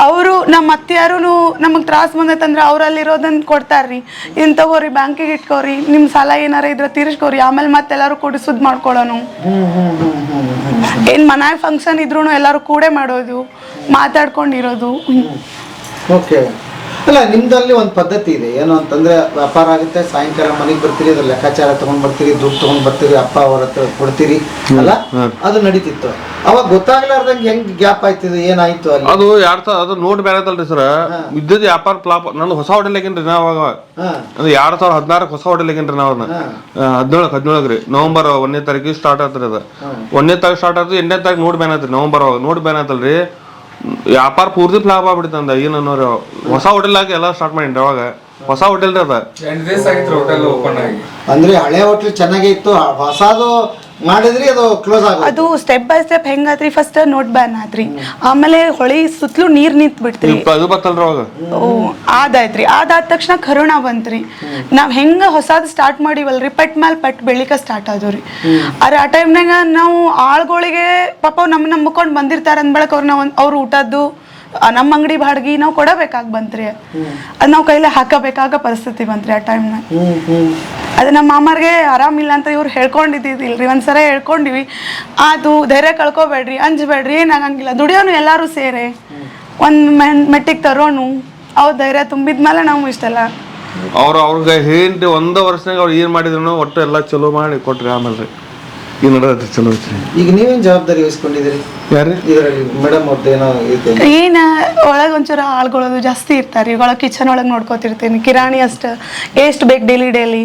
ಅವರು ನಮ್ಮ ಅತ್ತೆಯಾರು ನಮಗೆ ತ್ರಾಸ ಬಂದೈತಂದ್ರೆ ಅವ್ರಲ್ಲಿರೋದನ್ನ ಕೊಡ್ತಾರ್ರಿ. ಇನ್ ತಗೋರಿ, ಬ್ಯಾಂಕಿಗೆ ಇಟ್ಕೋರಿ, ನಿಮ್ಮ ಸಾಲ ಏನಾರ ಇದ್ರೆ ತೀರಿಸ್ಕೋರಿ, ಆಮೇಲೆ ಮತ್ತೆಲ್ಲರೂ ಕೂಡಿ ಸುದ್ದಿ ಮಾಡ್ಕೊಳ್ಳೋನು. ಏನು ಮನ್ಯಾಗ ಫಂಕ್ಷನ್ ಇದ್ರು ಎಲ್ಲರೂ ಕೂಡೆ ಮಾಡೋದು, ಮಾತಾಡ್ಕೊಂಡಿರೋದು. ಓಕೆ. ಅಲ್ಲ, ನಿಮ್ದಲ್ಲಿ ಒಂದು ಪದ್ಧತಿ ಇದೆ, ಏನು ಅಂತಂದ್ರೆ ವ್ಯಾಪಾರ ಆಗುತ್ತೆ, ಸಾಯಂಕಾಲ ಮನೆಗೆ ಬರ್ತೀರಿ, ಅದ್ರ ಲೆಕ್ಕಾಚಾರ ತಗೊಂಡ್ ಬರ್ತೀರಿ, ದುಡ್ಡು ತಗೊಂಡ್ ಬರ್ತೀರಿ, ಅಪ್ಪ ಅವ್ರ ಹತ್ರ ಕೊಡ್ತೀರಿ ಅಲ್ಲ, ಅದು ನಡೀತಿತ್ತು. ಅವಾಗ ಗೊತ್ತಾಗ್ಲಾರ್ದಂಗೆ ಹೆಂಗ್ ಗ್ಯಾಪ್ ಆಯ್ತಿದೆ, ಏನಾಯ್ತು ಅಲ್ಲಿ? ಅದು ಅದು ನೋಡ್ ಬೇರೆ ಐತಲ್ರಿ ಸರ್, ಇದ್ದದ ವ್ಯಾಪಾರ ಫ್ಲಾಪ್. ನಂದು ಹೊಸ ಹೋಟೆಲ್ ಆಗೇನ್ರಿ ನಾವ್ ಅವಾಗ. ಅದು 2016 ಹೊಸ ಹೋಟೆಲ್ ಆಗೇನ್ರಿ ನಾವ್ 17 ರೀ. ನವೆಂಬರ್ 1ನೇ ತಾರೀಕಿಗೆ ಸ್ಟಾರ್ಟ್ ಆತ್ರಿ. ಅದ 1ನೇ ತಾರೀಕು ಸ್ಟಾರ್ಟ್ ಆಯ್ತು, 8ನೇ ತಾರೀಕು ನೋಡ್ ಬ್ಯಾನ್ ಆಯ್ತ್ರಿ. ನವೆಂಬರ್ ನೋಡ್ ಬ್ಯಾನ್ ಆಯ್ತಲ್ರಿ, ವ್ಯಾಪಾರ ಪೂರ್ತಿ ಫ್ಲಾಪ್ ಆಗ್ಬಿಡ್ತಂದ. ಏನನ್ನೋರಿ ಹೊಸ ಹೋಟೆಲ್ ಆಗಿ ಎಲ್ಲ ಸ್ಟಾರ್ಟ್ ಮಾಡಿನ್ರಿ. ಅವಾಗ ಹೊಸ ಹೋಟೆಲ್ ರೀ ಅದ. 8 ದಿವಸ ಆಗಿತ್ತು ಹೋಟೆಲ್ ಓಪನ್ ಆಗಿ. ಅಂದ್ರೆ ಹಳೆ ಹೋಟೆಲ್ ಚೆನ್ನಾಗೇ ಇತ್ತು, ಹೊಸದು ಮಾಡಿದ್ರಿ ಅದು ಕ್ಲೋಸ್ ಆಗ. ಅದು ಸ್ಟೆಪ್ ಬೈ ಸ್ಟೆಪ್ ಹೆಂಗಾತ್ರಿ, ಫಸ್ಟ್ ನೋಟ್ ಬ್ಯಾನ್ ಆತ್ರಿ, ಆಮೇಲೆ ಹೊಳಿ ಸುತ್ತಲೂ ನೀರ್ ನಿಂತ್ ಬಿಡ್ತ್ರಿ. ಅದು ಬತ್ತಲ್ರಿ ಅವಾಗ. ಅದಾಯ್ತ್ರಿ. ಅದಾದ ತಕ್ಷಣ ಕರೋನಾ ಬಂತ್ರಿ. ನಾವ್ ಹೆಂಗ ಹೊಸಾದ್ ಸ್ಟಾರ್ಟ್ ಮಾಡಿವಲ್ರಿ, ಪಟ್ ಮೇಲೆ ಪಟ್ ಬೆಳಿಕ ಸ್ಟಾರ್ಟ್ ಆದವ್ರಿ. ಆದ್ರೆ ಆ ಟೈಮ್ನಾಗ ನಾವು ಆಳ್ಗಳಿಗೆ ಪಾಪ ನಮ್ಮನ್ನ ನಂಬ್ಕೊಂಡು ಬಂದಿರ್ತಾರ ಅಂದ್ಬಳಕ್ ಅವ್ರ ಊಟದ್ದು ನಮ್ಮ ಅಂಗಡಿ ಬಾಡ್ಗಿ ನಾವು ಕೊಡಬೇಕಾಗಿ ಬಂತ್ರಿ. ಅದ್ ನಾವು ಕೈಲೇ ಹಾಕಬೇಕಾಗ ಪರಿಸ್ಥಿತಿ ಬಂತ್ರಿ ಆ ಟೈಮ್ನಾಗ. ಅದು ನಮ್ಮ ಮಾಮಾರ್ಗೆ ಆರಾಮಿಲ್ಲ ಅಂತ ಇವ್ರು ಹೇಳ್ಕೊಂಡಿದ್ದಿಲ್ರಿ, ಒಂದ್ಸಲ ಹೇಳ್ಕೊಂಡಿವಿ. ಅದು ಧೈರ್ಯ ಕಳ್ಕೊಬೇಡ್ರಿ, ಅಂಜಬೇಡ್ರಿ, ಏನಾಗಂಗಿಲ್ಲ, ದುಡಿಯೋನು ಎಲ್ಲಾರು ಸೇರೆ ಒಂದ್ ಮೆಟ್ಟಿಗೆ ತರೋನು. ಅವ್ರ ಧೈರ್ಯ ತುಂಬಿದ್ಮೇಲೆ ನಾವು ಇಷ್ಟೆಲ್ಲ ಅವ್ರಿಗೆ ಹೇಳಿ 1 ವರ್ಷನಾಗ ಅವ್ರು ಏನ್ ಮಾಡಿದ್ರು ಒಟ್ಟು ಎಲ್ಲ ಚಲೋ ಮಾಡಿ ಕೊಟ್ರಿ. ಆಮೇಲೆ ಈಗ ನಡೆದ ಚಲೋ ಐತ್ರಿ. ಈಗ ನೀವೇನ್ ಜವಾಬ್ದಾರಿ ವಹಿಸ್ಕೊಂಡಿದ್ದೀರಿ? ಯಾರು ಇದರಲ್ಲಿ ಮೇಡಮ್ ಅವ್ರದ್ದು ಏನೋ ಇದೆ? ಏನ ಒಳಗೆ ಒಂಚೂರು ಆಳ್ಗಳದು ಜಾಸ್ತಿ ಇರ್ತಾರೆ. ಈಗ ಒಳಗೆ ಕಿಚನ್ ಒಳಗೆ ನೋಡ್ಕೋತಿರ್ತೀನಿ, ಕಿರಾಣಿ ಅಷ್ಟು ಎಷ್ಟು ಬೇಕು ಡೈಲಿ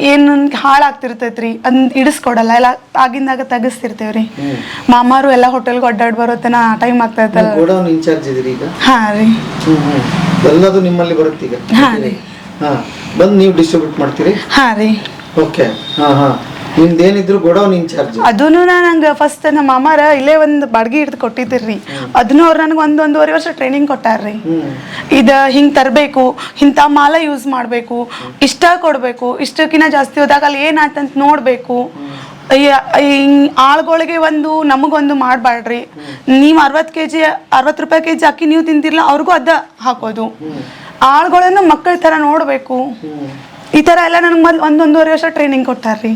ಏನು ಹಾಳಾಗ್ತಿರ್ತೈತ್ರಿ, ಅದನ್ನ ಇಡಿಸ್ಕೊಡಲ್ಲ, ಎಲ್ಲ ಆಗಿಂದಾಗ ತೆಗಿಸ್ತಿರ್ತೇವ್ರಿ. ಮಾಮಾರು ಎಲ್ಲ ಹೋಟೆಲ್ಗೆ ಅಡ್ಡಾಡ್ ಬರೋತನ ಟೈಮ್ ಆಗ್ತೈತಲ್ಲ. ಗೋಡೌನ್ ಇನ್ಚಾರ್ಜ್ ಇದ್ರಿ ಈಗ? ಹಾ ರೀ. ಎಲ್ಲದು ನಿಮ್ಮಲ್ಲಿ ಬರುತ್ತೆ ಈಗ? ಬಂದು ನೀವು ಡಿಸ್ಟ್ರಿಬ್ಯೂಟ್ ಮಾಡ್ತೀರಿ? ಹಾ ರೀ. ಓಕೆ. ನಿಮ್ದೇನಿದ್ರು ಗೋಡೌನ್ ಇನ್ಚಾರ್ಜ್? ಅದನ್ನು ನಂಗೆ ಫಸ್ಟ್ ನಮ್ಮ ಮಾಮಾರ ಇಲ್ಲೇ ಒಂದು ಬಾಡ್ಗಿ ಹಿಡ್ದು ಕೊಟ್ಟಿದ್ರಿ. ಅದನ್ನು ಅವ್ರು ನನಗೆ 1.5 ವರ್ಷ ಟ್ರೈನಿಂಗ್ ಕೊಟ್ಟಾರ್ರಿ. ಇದು ಹಿಂಗೆ ತರಬೇಕು, ಇಂಥ ಮಾಲ ಯೂಸ್ ಮಾಡಬೇಕು, ಇಷ್ಟ ಕೊಡಬೇಕು, ಇಷ್ಟಕ್ಕಿಂತ ಜಾಸ್ತಿ ಹೋದಾಗ ಅಲ್ಲಿ ಏನಾಯ್ತಂತ ನೋಡಬೇಕು, ಆಳ್ಗಳಿಗೆ ಒಂದು ನಮಗೊಂದು ಮಾಡಬೇಡ್ರಿ. ನೀವು 60 ರೂಪಾಯಿ ಕೆಜಿ ಅಕ್ಕಿ ನೀವು ತಿಂತಿರ್ಲ ಅವ್ರಿಗೂ ಅದ ಹಾಕೋದು. ಆಳ್ಗಳನ್ನು ಮಕ್ಕಳ ತರ ನೋಡ್ಬೇಕು. ಈ ತರ ಎಲ್ಲ ನನಗೆ ಒಂದೂವರೆ ವರ್ಷ ಟ್ರೈನಿಂಗ್ ಕೊಟ್ಟಾರ್ರಿ.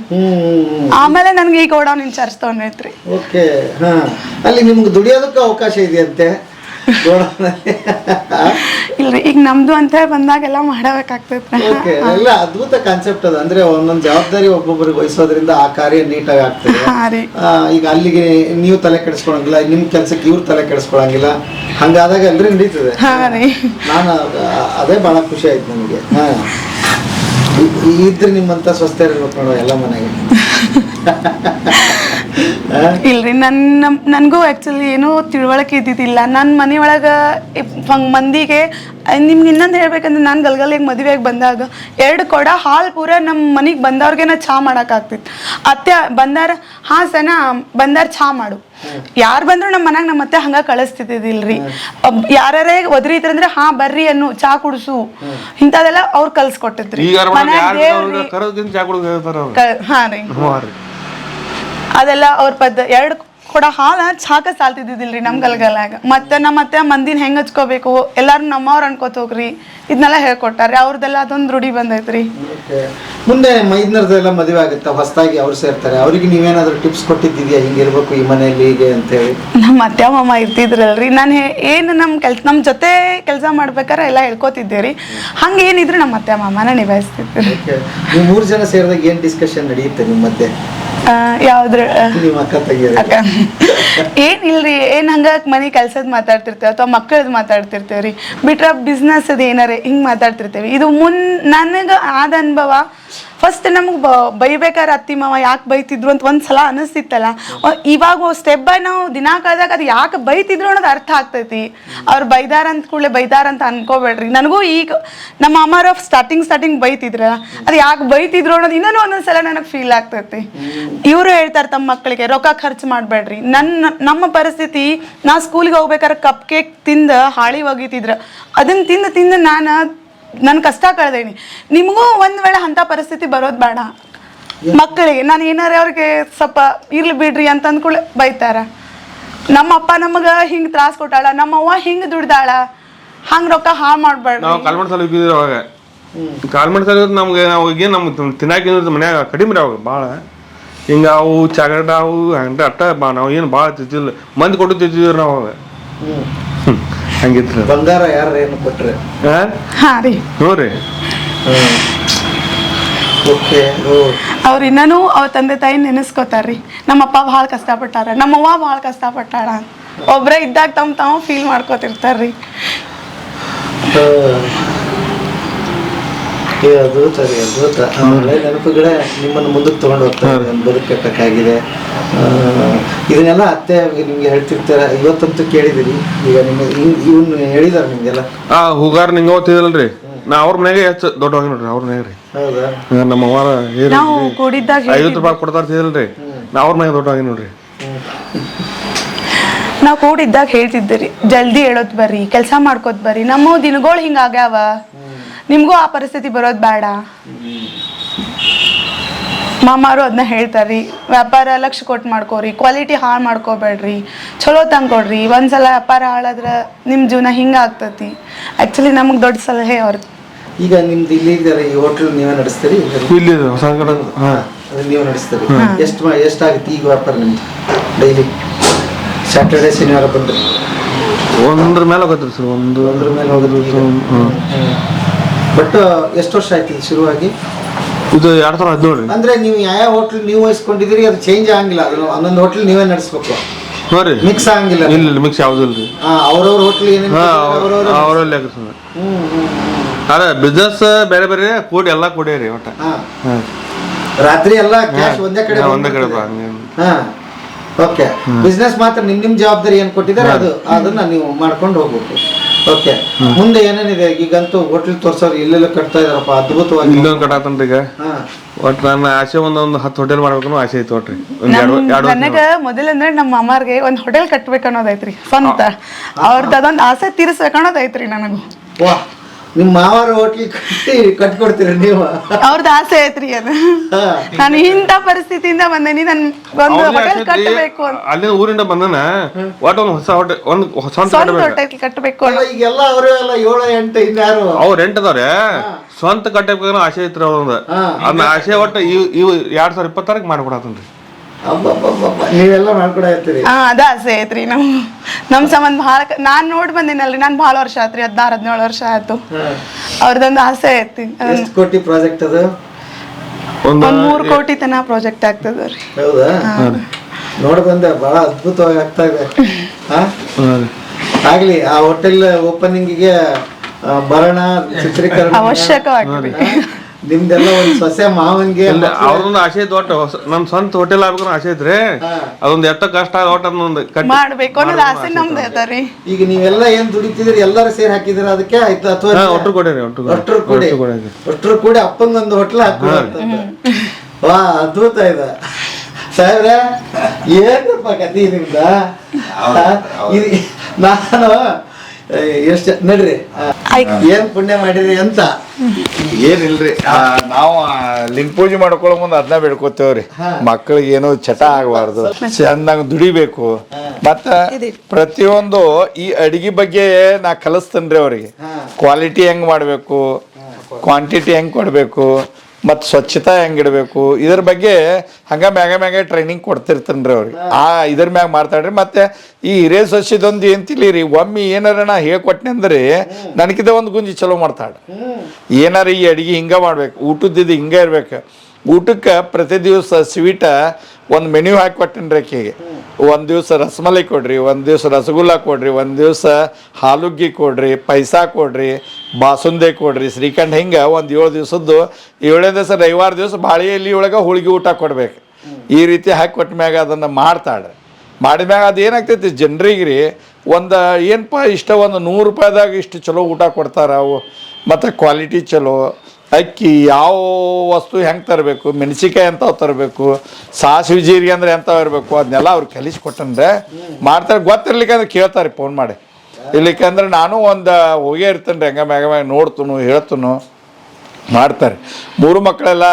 ಆಮೇಲೆ ನನ್ಗೆ ಈ ಗೋಡೌನ್ ಇನ್ಚಾರ್ಜ್ ತಗೊಂಡೈತ್ರಿ. ಓಕೆ. ಹಾ, ಅಲ್ಲಿ ನಿಮ್ಗೆ ದುಡಿಯೋದಕ್ಕೆ ಅವಕಾಶ ಇದೆಯಂತೆ ಇಲ್ರಿ, ಈಗ ನಮ್ದು ಅಂತ ಬಂದಾಗೆಲ್ಲ ಮಾಡಬೇಕಾಗ್ತೈತ್ರಿ. ಓಕೆ, ಎಲ್ಲ ಅದ್ಭುತ ಕಾನ್ಸೆಪ್ಟ್ ಅದ. ಅಂದ್ರೆ ಒಂದೊಂದು ಜವಾಬ್ದಾರಿ ಒಬ್ಬೊಬ್ಬರಿಗೆ ವಹಿಸೋದ್ರಿಂದ ಆ ಕಾರ್ಯ ನೀಟಾಗಿ ಆಗ್ತದೆ. ಈಗ ಅಲ್ಲಿಗೆ ನೀವು ತಲೆ ಕೆಡಿಸ್ಕೊಳಂಗಿಲ್ಲ, ನಿಮ್ ಕೆಲ್ಸಕ್ಕೆ ಇವ್ರು ತಲೆ ಕೆಡಿಸ್ಕೊಳಂಗಿಲ್ಲ. ಹಂಗಾದಾಗ ಎಲ್ರಿ ನಡೀತದೆ. ನಾನು ಅದೇ ಬಹಳ ಖುಷಿ ಆಯ್ತು ನನಗೆ. ಹಾ, ಇದ್ರೆ ನಿಮ್ಮಂತ ಸ್ವಸ್ಥ ಇರ್ಬೇಕು ನೋಡೋ ಎಲ್ಲ ಮನೆಗೆ. ಇಲ್ರಿ, ನನ್ಗೂ ಆಕ್ಚುಲಿ ಏನೂ ತಿಳುವಳಿಕೆ ಇದ್ದಿದ್ದಿಲ್ಲ. ನನ್ನ ಮನೆ ಒಳಗೆ ಮಂದಿಗೆ ನಿಮ್ಗೆ ಇನ್ನೊಂದು ಹೇಳ್ಬೇಕಂದ್ರೆ, ನಾನು ಗಲ್ಗಲ್ಲಿಗೆ ಮದುವೆಗೆ ಬಂದಾಗ 2 ಕೊಡ ಹಾಲು ಪೂರ ನಮ್ಮ ಮನೆಗೆ ಬಂದವ್ರಿಗೆ ನಾ ಚಹಾ ಮಾಡೋಕ್ಕಾಗ್ತಿತ್ತು. ಅತ್ತೆ ಬಂದಾರ, ಹಾಂ ಸನ ಬಂದಾರ ಚಹಾ ಮಾಡು. ಯಾರು ಬಂದ್ರು ನಮ್ಮ ಮನ್ಯಾಗ ನಮ್ಮ ಅತ್ತೆ ಹಂಗ ಕಳಿಸ್ತಿದ್ದಿಲ್ರಿ. ಯಾರೇ ಒದ್ರಿ ಇದ್ರಂದ್ರೆ ಹಾ ಬರ್ರಿ ಅನ್ನು ಚಹಾ ಕುಡಿಸು ಇಂಥದೆಲ್ಲ ಅವ್ರು ಕಲ್ಸ್ಕೊಟ್ಟಿದ್ರಿ. ಹಾ ರೀ, ಅದೆಲ್ಲ ಅವ್ರ 2 ಕೊಡ ಹಾಲು ಚಾಕ ಸಾಲ್ತಿದ್ದಿಲ್ರಿ ನಮ್ ಗಲ್ಗಲಾಗ. ಮತ್ತೆ ಮತ್ತೆ ಮಂದಿನ ಹೆಂಗ್ ಹಚ್ಕೋಬೇಕು, ಎಲ್ಲಾರು ನಮ್ಮವ್ರು ಅನ್ಕೋತ ಹೋಗ್ರಿ, ಇದನ್ನೆಲ್ಲ ಹೇಳ್ಕೊಟ್ಟಾರ್ರಿ. ಅವ್ರದೆಲ್ಲ ಅದೊಂದು ರೂಢಿ ಬಂದೈತ್ರಿ. ಮುಂದೆ ಮೈದ್ನರ್ದೆಲ್ಲ ಮದುವೆ ಆಗುತ್ತೆ, ಹೊಸದಾಗಿ ಅವ್ರು ಸೇರ್ತಾರೆ, ಅವ್ರಿಗೆ ನೀವೇನಾದ್ರೂ ಟಿಪ್ಸ್ ಕೊಟ್ಟಿದ್ದೀಯಾ ಹಿಂಗಿರ್ಬೇಕು ಈ ಮನೆಯಲ್ಲಿ ಹೀಗೆ ಅಂತ ಹೇಳಿ? ನಮ್ಮ ಅತ್ತೆ ಮಾಮ ಇರ್ತಿದ್ರಲ್ರಿ, ನಾನು ಏನು ನಮ್ಮ ಜೊತೆ ಕೆಲಸ ಮಾಡ್ಬೇಕಾರೆ ಎಲ್ಲ ಹೇಳ್ಕೊತಿದ್ದೇರಿ. ಹಂಗೇನಿದ್ರು ನಮ್ಮ ಅತ್ತೆ ಮಾಮನ ನಿಭಾಯಿಸ್ತಿದ್ರಿ. ನೀವು 3 ಜನ ಸೇರಿದಾಗ ಏನ್ ಡಿಸ್ಕಷನ್ ನಡೆಯುತ್ತೆ ನಿಮ್ಮ ಮಧ್ಯೆ? ಯಾವ್ದ್ರ ನಿಮ್ಮ ಅಕ್ಕ ತಂಗಿಯರು? ಏನಿಲ್ರಿ, ಏನ್ ಹಂಗ ಮನೆ ಕೆಲ್ಸದ್ ಮಾತಾಡ್ತಿರ್ತೇವೆ ಅಥವಾ ಮಕ್ಕಳದ್ ಮಾತಾಡ್ತಿರ್ತೇವ್ರಿ. ಬಿಟ್ರ ಬಿಸ್ನೆಸ್ ಅದ ಏನಾರ ಹಿಂಗ್ ಮಾತಾಡ್ತಿರ್ತೇವಿ. ಇದು ನನಗ ಆದ ಅನುಭವ. ಫಸ್ಟ್ ನಮ್ಗೆ ಬೈಬೇಕಾದ್ರೆ ಅತ್ತಿ ಮಾವ ಯಾಕೆ ಬೈತಿದ್ರು ಅಂತ ಒಂದ್ಸಲ ಅನಿಸ್ತಿತ್ತಲ್ಲ. ಇವಾಗ ಸ್ಟೆಪ್ ಬೈ ನಾವು ದಿನ ಕಳೆದಾಗ ಅದು ಯಾಕೆ ಬೈತಿದ್ರು ಅನ್ನೋದು ಅರ್ಥ ಆಗ್ತೈತಿ. ಅವ್ರು ಬೈದಾರ ಅಂತ ಕೂಡಲೇ ಬೈದಾರ ಅಂತ ಅನ್ಕೋಬೇಡ್ರಿ. ನನಗೂ ಈಗ ನಮ್ಮ ಅಮ್ಮರ ಸ್ಟಾರ್ಟಿಂಗ್ ಬೈತಿದ್ರ, ಅದು ಯಾಕೆ ಬೈತಿದ್ರು ಅನ್ನೋದು ಇನ್ನೂ ಒಂದೊಂದ್ಸಲ ನನಗೆ ಫೀಲ್ ಆಗ್ತೈತಿ. ಇವರು ಹೇಳ್ತಾರೆ ತಮ್ಮ ಮಕ್ಕಳಿಗೆ ರೊಕ್ಕ ಖರ್ಚು ಮಾಡಬೇಡ್ರಿ. ನಮ್ಮ ಪರಿಸ್ಥಿತಿ, ನಾ ಸ್ಕೂಲಿಗೆ ಹೋಗ್ಬೇಕಾದ್ರೆ ಕಪ್ ಕೇಕ್ ತಿಂದು ಹಾಳಿ ಒಗಿತಿದ್ರು. ಅದನ್ನ ತಿಂದು ನಾನು ಕಷ್ಟ ಕಳ್ದೇನಿ. ನಿಮಗೂ ಒಂದ್ ವೇಳೆ ಅಂತ ಪರಿಸ್ಥಿತಿ ಬರೋದು ಬೇಡ. ಮಕ್ಕಳಿಗೆ ನಾನು ಏನಾರ ಅವ್ರಿಗೆ ಸ್ವಲ್ಪ ಇರ್ಲಿ ಬಿಡ್ರಿ ಅಂತ ಅಂದ್ಕೊಳ್ಳೆ ಬೈತಾರ. ನಮ್ಮ ಅಪ್ಪ ನಮಗ ಹಿಂಗ್ ತ್ರಾಸ್ ಕೊಟ್ಟಾಳ, ನಮ್ಮವ್ವ ಹಿಂಗ್ ದುಡ್ದಾಳ, ಹಂಗ್ ರೊಕ್ಕ ಹಾಳು ಮಾಡ್ಬೇಡ್ರಿ. ನಾವು ಕಾಲ್ಮಡ್ ಸಾಲ ಇದ್ದಿದ್ರು ಅವಾಗ. ಕಾಲ್ಮಡ್ ಸಾಲ ನಮ್ಗೆ ಅವಾಗೇನು ನಮ್ಗೆ ತಿನ್ನಾಕ ಮನ್ಯಾಗ ಕಡಿಮೆ ರೀ ಅವಾಗ ಭಾಳ. ಹಿಂಗ ಅವು ಚಾಗಡ ಅವು ಹಂಗ ಅಟ್ಟ ನಾವು ಏನು ಭಾಳ ತಿಂತಿಲ್ಲ, ಮಂದಿ ಕೊಟ್ಟು ತಿಂತಿದ್ರು ನಾವು ಅವಾಗ. ಹಂಗಿತ್ತು. ಬಂಗಾರ ಯಾರು ಏನು ಕೊಟ್ರೆ? ಹಾ ರೀ, ನೋಡ್ರಿ. ಅವ್ರು ಇನ್ನೂ ಅವ್ರ ತಂದೆ ತಾಯಿ ನೆನೆಸ್ಕೋತಾರ್ರಿ. ನಮ್ಮಪ್ಪ ಭಾಳ ಕಷ್ಟಪಟ್ಟಾರ, ನಮ್ಮವ್ವ ಭಾಳ ಕಷ್ಟಪಟ್ಟಾಳ. ಒಬ್ರೇ ಇದ್ದಾಗ ತಾವು ಫೀಲ್ ಮಾಡ್ಕೋತಿರ್ತಾರ್ರಿ. ಅದ್ಭುತ ರೀ, ಅದ್ಭುತ. ಆಮೇಲೆ ನೆನಪುಗಳೇ ನಿಮ್ಮನ್ನು ಮುಂದಕ್ಕೆ ತಗೊಂಡು ಹೋಗ್ತಾರೆ, ಬದುಕು ಕಟ್ಟಕ್ಕಾಗಿದೆ. ಇದನ್ನೆಲ್ಲ ಅತ್ತೆ ನಿಮ್ಗೆ ಹೇಳ್ತಿರ್ತಾರೆ, ಇವತ್ತಂತೂ ಕೇಳಿದಿರಿ. ಈಗ ನಿಮ್ಗೆ ಇವ್ನು ಹೇಳಿದಾರೆ ನಿಮ್ಗೆಲ್ಲ? ಹೂಗಾರ ನಿಂಗೆ ಓದ್ತಿದಲ್ರಿ, ನಾ ಅವ್ರ ಮನೆಗೆ ಹೆಚ್ಚು ದೊಡ್ಡವಾಗಿ ನೋಡ್ರಿ. ಅವ್ರ ಮನೆಗೆ ರೀ. ಹೌದಾ? ನಮ್ಮ ಅವ್ವ 50 ರೂಪಾಯಿ ಕೊಡ್ತಾರ್ತಿದಲ್ರಿ, ನಾ ಅವ್ರ ಮನೆಗೆ ದೊಡ್ಡವಾಗಿ ನೋಡ್ರಿ. ನಾವು ಕೂಡಿದ್ದಾಗ ಹೇಳ್ತಿದ್ದೀರಿ, ಜಲ್ದಿ ಹೇಳೋದ್ ಬರ್ರಿ, ಕೆಲಸ ಮಾಡ್ಕೋತ್ ಬರ್ರಿ, ನಮ್ಮ ದಿನಗಳು ಹಿಂಗಾಗ್ಯಾವ, ನಿಮ್ಗೂ ಆ ಪರಿಸ್ಥಿತಿ ಬರೋದು ಬೇಡ. ಮಾಮಾರು ಅದನ್ನ ಹೇಳ್ತಾರ್ರಿ, ವ್ಯಾಪಾರ ಲಕ್ಷ ಕೊಟ್ಟು ಮಾಡ್ಕೋರಿ, ಕ್ವಾಲಿಟಿ ಹಾಳು ಮಾಡ್ಕೋಬೇಡ್ರಿ, ಚಲೋ ತಂದ್ಕೊಡ್ರಿ. ಒಂದ್ಸಲ ವ್ಯಾಪಾರ ಹಾಳಾದ್ರೆ ನಿಮ್ಮ ಜೀವನ ಹಿಂಗೆ ಆಗ್ತತಿ. ಆ್ಯಕ್ಚುಲಿ ನಮಗೆ ದೊಡ್ಡ ಸಲಹೆ ಅವ್ರದ್ದು. ಈಗ ನಿಮ್ದು ಇಲ್ಲಿ ಇದ್ದಾರೆ ಈ ಹೋಟ್ಲ್ ನೀವೇ ನಡೆಸ್ತೀರಿ? ಇಲ್ಲಿ ಹೊಸ ಕಡೆ ನೀವು ನಡೆಸ್ತೀರಿ. ಎಷ್ಟಾಗುತ್ತೆ ಈಗ ವ್ಯಾಪಾರ ನಿಮ್ದು ಡೈಲಿ? ಸ್ಯಾಟರ್ಡೆ ಶನಿವಾರ ಬಂದ್ರೆ 1 ಮೇಲೆ ಹೋಗತ್ರಿ ಸರ್. 1 ಮೇಲೆ ಹೋಗೋದು. ಬಟ್ ಎಷ್ಟು ವರ್ಷ ಆಯ್ತು ಇದು ಶುರುವಾಗಿ? ಇದು 2017 ಅಂದ್ರೆ ನೀವು ಯಾವ ಹೋಟ್ಲ್ ನೀವು ವಹಿಸ್ಕೊಂಡಿದ್ದೀರಿ ಅದು ಚೇಂಜ್ ಆಗಂಗಿಲ್ಲ. ಅದು ಒಂದೊಂದು ಹೋಟ್ಲ್ ನೀವೇ ನಡೆಸ್ಬೇಕು. ನೋಡ್ರಿ, ಮಿಕ್ಸ್ ಆಗಂಗಿಲ್ಲ. ಇಲ್ಲ ಮಿಕ್ಸ್ ಯಾವ್ದು ಇಲ್ರಿ. ಅವ್ರವ್ರ ಹೋಟ್ಲ್ ಏನೇನು ಅವರಲ್ಲಿ ಅದೇ ಬಿಸ್ನೆಸ್ ಬೇರೆ ಬೇರೆ ಕೂಡಿ ಎಲ್ಲ ಕೂಡಿ ಒಟ್ಟ. ರಾತ್ರಿ ಎಲ್ಲ ಕ್ಯಾಶ್ ಒಂದೇ ಕಡೆ. ಓಕೆ. ಬಿಸ್ನೆಸ್ ಮಾತ್ರ ನಿಮ್ ಜವಾಬ್ದಾರಿ ಏನ್ ಕೊಟ್ಟಿದ್ದಾರೆ ಅದನ್ನ ನೀವು ಮಾಡ್ಕೊಂಡು ಹೋಗ್ಬೇಕು. ಓಕೆ. ಮುಂದೆ ಏನೇನಿದೆ? ಈಗಂತೂ ಹೋಟ್ಲ್ ತೋರ್ಸೋರು ಇಲ್ಲೆಲ್ಲ ಕಟ್ತಾ ಇದಾರಪ್ಪ, ಅದ್ಭುತವಾಗಿ. ಇಲ್ಲೊಂದು ಕಟ್ಟಾತನ್ರಿ ಈಗ. ಒಟ್ಟು ನನ್ನ ಆಸೆ ಒಂದು 10 ಹೋಟೆಲ್ ಮಾಡ್ಬೇಕು ಆಸೆ ಐತಿ. ಒಟ್ರಿ ನನಗ ಮೊದಲಂದ್ರೆ ನಮ್ಮ ಅಮ್ಮಾರ್ಗೆ ಒಂದ್ ಹೋಟೆಲ್ ಕಟ್ಬೇಕು ಅನ್ನೋದೈತ್ರಿ ಸ್ವಂತ. ಅವ್ರದ್ದು ಅದೊಂದು ಆಸೆ ತೀರಿಸ್ಬೇಕು ಅನ್ನೋದೈತ್ರಿ ನನಗೂ. ವಾ, ನಿಮ್ ಮಾವಾರ ಹೋಟ್ಲಿ ಕಟ್ಕೊಡ್ತೀರಿ ನೀವು? ಅವ್ರದ್ದು ಆಸೆ ಐತ್ರಿ ಅದು. ಹಾ. ನಾನು ಇಂಥ ಪರಿಸ್ಥಿತಿಯಿಂದ ಬಂದೇನಿ, ನನ್ ಒಂದು ಹೋಟೆಲ್ ಕಟ್ಟಬೇಕು ಅಂತ, ಅಲ್ಲಿಂದ ಊರಿಂದ ಬಂದನ ಒಟ್ಟು ಒಂದು ಹೊಸ ಹೋಟೆಲ್ ಒಂದು ಸ್ವಂತ ಸ್ವಂತ ಕಟ್ಟಬೇಕು. ಹೋಟೆಲ್ ಕಟ್ಟಬೇಕು ಅಲ್ಲ, ಈಗೆಲ್ಲ ಅವರೇ ಎಲ್ಲ 7, 8 ಇನ್ಯಾರು? ಅವ್ರು ರೆಂಟದವ್ರೆ ಸ್ವಂತ ಕಟ್ಟಬೇಕು ಆಸೆ ಐತ್ರಿ ಅವ್ರೊಂದು. ಅದನ್ನ ಆಸೆ ಒಟ್ಟು ಇವು 2026 ಮಾಡ್ಕೊಡತ್ತನ್ರಿ. ನೀವೆಲ್ಲ ಮಾಡ್ಕೊಡ ಇರ್ತೀರಿ? ಅದ ಆಸೆ ಐತ್ರಿ. ನಮ್ ಸಂಬಂಧ ಭಾಳ ನಾನ್ ನೋಡಿ ಬಂದಿನಲ್ರಿ, ನಾನ್ ಭಾಳ ವರ್ಷ ಆತ್ರಿ, 16-17 ವರ್ಷ ಆಯ್ತು. ಅವ್ರದೊಂದು ಆಸೆ ಐತಿ. ಎಷ್ಟು ಕೋಟಿ ಪ್ರಾಜೆಕ್ಟ್ ಅದು? ಒಂದು 3 ಕೋಟಿ ತನ ಪ್ರಾಜೆಕ್ಟ್ ಆಗ್ತದ್ರಿ. ಹೌದಾ? ನೋಡ್ ಬಂದೆ, ಬಹಳ ಅದ್ಭುತವಾಗಿ ಆಗ್ತಾ ಇದೆ. ಆಗ್ಲಿ, ಆ ಹೋಟೆಲ್ ಓಪನಿಂಗಿಗೆ ಬರೋಣ, ಚಿತ್ರೀಕರಣ ಅವಶ್ಯಕವಾಗಿ. ನಿಮ್ದೆಲ್ಲ ಒಂದು ಸೊಸೆ ಮಾವನ್ಗೆ ಅವ್ರೊಂದು ಆಸೆ ಐತಿ. ಒಟ್ಟು ನಮ್ ಸ್ವಂತ ಹೋಟೆಲ್ ಆಗ್ಬೇಕು ಆಸೆ ಐತ್ರಿ. ಅದೊಂದು ಎಷ್ಟ ಕಷ್ಟ ಒಟ್ಟು ಅದನ್ನೊಂದು ಮಾಡ್ಬೇಕು ಅನ್ನೋದು ಆಸೆ ನಮ್ದು ಐತರಿ. ಈಗ ನೀವೆಲ್ಲ ಏನ್ ದುಡಿತಿದ್ರಿ ಎಲ್ಲರೂ ಸೇರಿ ಹಾಕಿದಿರ ಅದಕ್ಕೆ ಆಯ್ತು? ಅಥವಾ ಒಟ್ಟು ಕೊಡಿರಿ, ಒಟ್ಟರು ಕೂಡಿ ಅಪ್ಪಂದೊಂದು ಹೋಟ್ಲ್ ಹಾಕೋದು. ವಾ, ಅದ್ಭುತ ಇದೆ ಸಾಹೇಬ್ರೆ. ಏನಪ್ಪ ಕತಿ ನಿಮ್ದ? ನಾನು ಎಷ್ಟು ನಡ್ರಿ, ಏನ್ ಪುಣ್ಯ ಮಾಡಿರಿ ಅಂತ. ಏನಿಲ್ರಿ, ನಾವು ಲಿಂಗ ಪೂಜೆ ಮಾಡ್ಕೊಳ್ಳೋ ಮುಂದೆ ಅದನ್ನ ಬೇಡ್ಕೋತೇವ್ರಿ. ಮಕ್ಕಳಿಗೆ ಏನೋ ಚಟ ಆಗಬಾರ್ದು, ಚೆನ್ನಾಗಿ ದುಡಿಬೇಕು. ಮತ್ತ ಪ್ರತಿಯೊಂದು ಈ ಅಡಿಗೆ ಬಗ್ಗೆ ನಾ ಕಲಿಸ್ತೇನ್ರಿ ಅವ್ರಿಗೆ. ಕ್ವಾಲಿಟಿ ಹೆಂಗ್ ಮಾಡ್ಬೇಕು, ಕ್ವಾಂಟಿಟಿ ಹೆಂಗ್ ಕೊಡ್ಬೇಕು, ಮತ್ತು ಸ್ವಚ್ಛತಾ ಹೆಂಗಿಡಬೇಕು, ಇದ್ರ ಬಗ್ಗೆ ಹಂಗ ಮ್ಯಾಗ ಟ್ರೈನಿಂಗ್ ಕೊಡ್ತಿರ್ತೇನ್ರಿ ಅವ್ರಿಗೆ. ಇದ್ರ ಮ್ಯಾಗ ಮಾಡ್ತಾಡ್ರಿ. ಮತ್ತೆ ಈ ಹಿರೇ ಸಸ್ಯದೊಂದು ಏನ್ ತಿಳಿರಿ, ಒಮ್ಮೆ ಏನಾರ ನಾ ಹೇಳ್ಕೊಟ್ನೆ ಅಂದ್ರೆ ನನಗಿದ ಒಂದು ಗುಂಜಿ ಚಲೋ ಮಾಡ್ತಾಳೆ. ಏನಾರ ಈ ಅಡಿಗೆ ಹಿಂಗ ಮಾಡ್ಬೇಕು, ಊಟದ್ದು ಹಿಂಗ ಇರ್ಬೇಕು. ಊಟಕ್ಕೆ ಪ್ರತಿ ದಿವಸ ಸ್ವೀಟ ಒಂದು ಮೆನ್ಯೂ ಹಾಕಿ ಕೊಟ್ಟೇನ್ರಿ ಆಕೆಗೆ. ಒಂದು ದಿವಸ ರಸಮಲೈ ಕೊಡ್ರಿ, ಒಂದು ದಿವಸ ರಸಗುಲ್ಲ ಕೊಡ್ರಿ, ಒಂದು ದಿವಸ ಹಾಲುಗ್ಗಿ ಕೊಡ್ರಿ, ಪೈಸಾ ಕೊಡ್ರಿ, ಬಾಸುಂದೆ ಕೊಡ್ರಿ, ಶ್ರೀಖಂಡ್. ಹಿಂಗೆ ಒಂದು 7 ದಿವಸದ್ದು 7ನೇ ದಿವಸ ರವಿವಾರ ದಿವಸ ಬಾಳೆ ಎಲೆ ಒಳಗೆ ಹೋಳಿಗೆ ಊಟ ಕೊಡ್ಬೇಕು. ಈ ರೀತಿ ಹಾಕಿ ಕೊಟ್ಟ ಮ್ಯಾಗ ಅದನ್ನು ಮಾಡ್ತಾಳೆ. ಮಾಡಿದ್ಮ್ಯಾಗ ಅದು ಏನಾಗ್ತೈತಿ ಜನರಿಗೆ ರೀ, ಒಂದು ಏನಪ್ಪ ಇಷ್ಟ ಒಂದು 100 ರೂಪಾಯಿದಾಗ ಇಷ್ಟು ಚಲೋ ಊಟ ಕೊಡ್ತಾರೆ ಅವು. ಮತ್ತು ಕ್ವಾಲಿಟಿ ಚಲೋ, ಅಕ್ಕಿ ಯಾವ ವಸ್ತು ಹೆಂಗೆ ತರಬೇಕು, ಮೆಣಸಿಕಾಯಿ ಎಂಥವು ತರಬೇಕು, ಸಾಸಿವೆ ಜೀರಿಗೆ ಅಂದ್ರೆ ಎಂಥವು ಇರಬೇಕು, ಅದನ್ನೆಲ್ಲ ಅವ್ರು ಕಲಿಸ್ಕೊಟ್ಟಂದ್ರೆ ಮಾಡ್ತಾರೆ. ಗೊತ್ತಿರ್ಲಿಕ್ಕಂದ್ರೆ ಕೇಳ್ತಾರೆ ಫೋನ್ ಮಾಡಿ. ಇರ್ಲಿಕ್ಕಂದ್ರೆ ನಾನು ಒಂದು ಹೋಗೇ ಇರ್ತೇನೆ ರೀ, ಹಂಗೆ ಮ್ಯಾಗ ನೋಡ್ತನು ಹೇಳ್ತನು ಮಾಡ್ತಾರೆ. 3 ಮಕ್ಕಳೆಲ್ಲ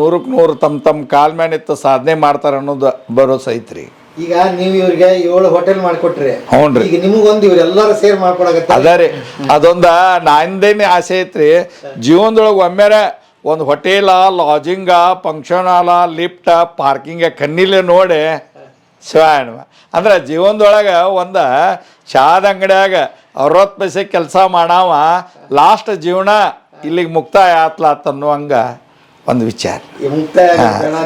100ಕ್ಕೆ 100 ತಮ್ಮ ಕಾಲ್ ಮ್ಯಾನ್ ಇತ್ತು ಸಾಧನೆ ಮಾಡ್ತಾರೆ ಅನ್ನೋದು ಭರೋಸೆ ಐತ್ರಿ. ಈಗ ನೀವು ಇವ್ರಿಗೆ 7 ಹೋಟೆಲ್ ಮಾಡ್ಕೊಟ್ರಿ. ಹ್ಞೂನ್ರಿ. ಈಗ ನಿಮಗೊಂದು ಇವ್ರೆಲ್ಲರೂ ಸೇರಿ ಮಾಡ್ಕೊಡಕತ್ತ. ಅದ ರೀ, ಅದೊಂದ ನಂದೇನೆ ಆಸೆ ಐತ್ರಿ. ಜೀವನದೊಳಗೆ ಒಮ್ಮೆರ ಒಂದು ಹೋಟೆಲ, ಲಾಜಿಂಗ, ಫಂಕ್ಷನ್ ಹಾಲ, ಲಿಫ್ಟ, ಪಾರ್ಕಿಂಗ ಕಣ್ಣಿಲೆ ನೋಡಿ ಶಿವಾಯಣ್ಣ. ಅಂದ್ರೆ ಜೀವನದೊಳಗೆ ಒಂದು ಚಾದ ಅಂಗಡಿಯಾಗ 60 ಪೈಸೆ ಕೆಲಸ ಮಾಡವ ಲಾಸ್ಟ್ ಜೀವನ ಇಲ್ಲಿಗೆ ಮುಕ್ತಾಯ ಆತ್ಲಾತ್ ಅನ್ನುವಂಗ ಒಂದು ವಿಚಾರ. ಮುಕ್ತಾಯ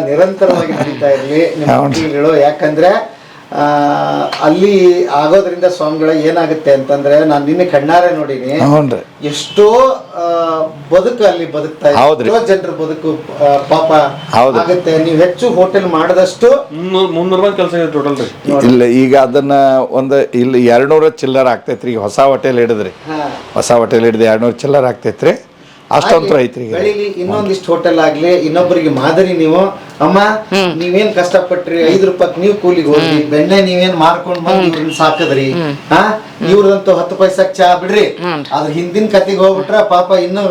ನಿರಂತರವಾಗಿ ನಡೀತಾ ಇರ್ಲಿ ನಿಮ್ಮ ಮಕ್ಕಳುಗಳು. ಯಾಕಂದ್ರೆ ಅಲ್ಲಿ ಆಗೋದ್ರಿಂದ ಸ್ವಾಮಿಗಳ ಏನಾಗುತ್ತೆ ಅಂತಂದ್ರೆ, ನಾನು ನಿನ್ನೆ ಕಣ್ಣಾರೆ ನೋಡಿನಿ. ಎಷ್ಟೋ ಬದುಕು ಅಲ್ಲಿ ಬದುಕ್ತಾ ಇದೆ, ಜನರ ಬದುಕು ಪಾಪ ಆಗುತ್ತೆ. ನೀವು ಹೆಚ್ಚು ಹೋಟೆಲ್ ಮಾಡಿದಷ್ಟು 300 ಕೆಲಸ ಇದೆ ಟೋಟಲ್ ರೀ. ಇಲ್ಲ, ಈಗ ಅದನ್ನ ಒಂದು ಇಲ್ಲಿ 200 ಚಿಲ್ಲರ್ ಆಗ್ತೈತ್ರಿ. ಈಗ ಹೊಸ ಹೋಟೆಲ್ ಹಿಡಿದ್ರಿ, ಹೊಸ ಹೋಟೆಲ್ ಹಿಡಿದು 200 ಚಿಲ್ಲರ್ ಆಗ್ತೈತ್ರಿ. ಅಷ್ಟೊಂದು ಐತ್ರಿ. ಇನ್ನೊಂದಿಷ್ಟು ಹೋಟೆಲ್ ಆಗ್ಲಿ, ಇನ್ನೊಬ್ಬರಿಗೆ ಮಾದರಿ. ನೀವು ಅಮ್ಮ ನೀವೇನ್ ಕಷ್ಟಪಟ್ರಿ, 5 ರೂಪಾಯಿ ನೀವು ಕೂಲಿಗೆ ಹೋಗ್ರಿ, ಬೆಣ್ಣೆ ನೀವೇನ್ ಮಾರ್ಕೊಂಡ್ ಬಂದು ಸಾಕದ್ರಿ. ಇವ್ರದಂತೂ 10 ಪೈಸಕ್ ಚಾ ಬಿಡ್ರಿ. ಅದ್ರ ಹಿಂದಿನ ಕತಿಗೆ ಹೋಗ್ಬಿಟ್ರ ಪಾಪ ಇನ್ನು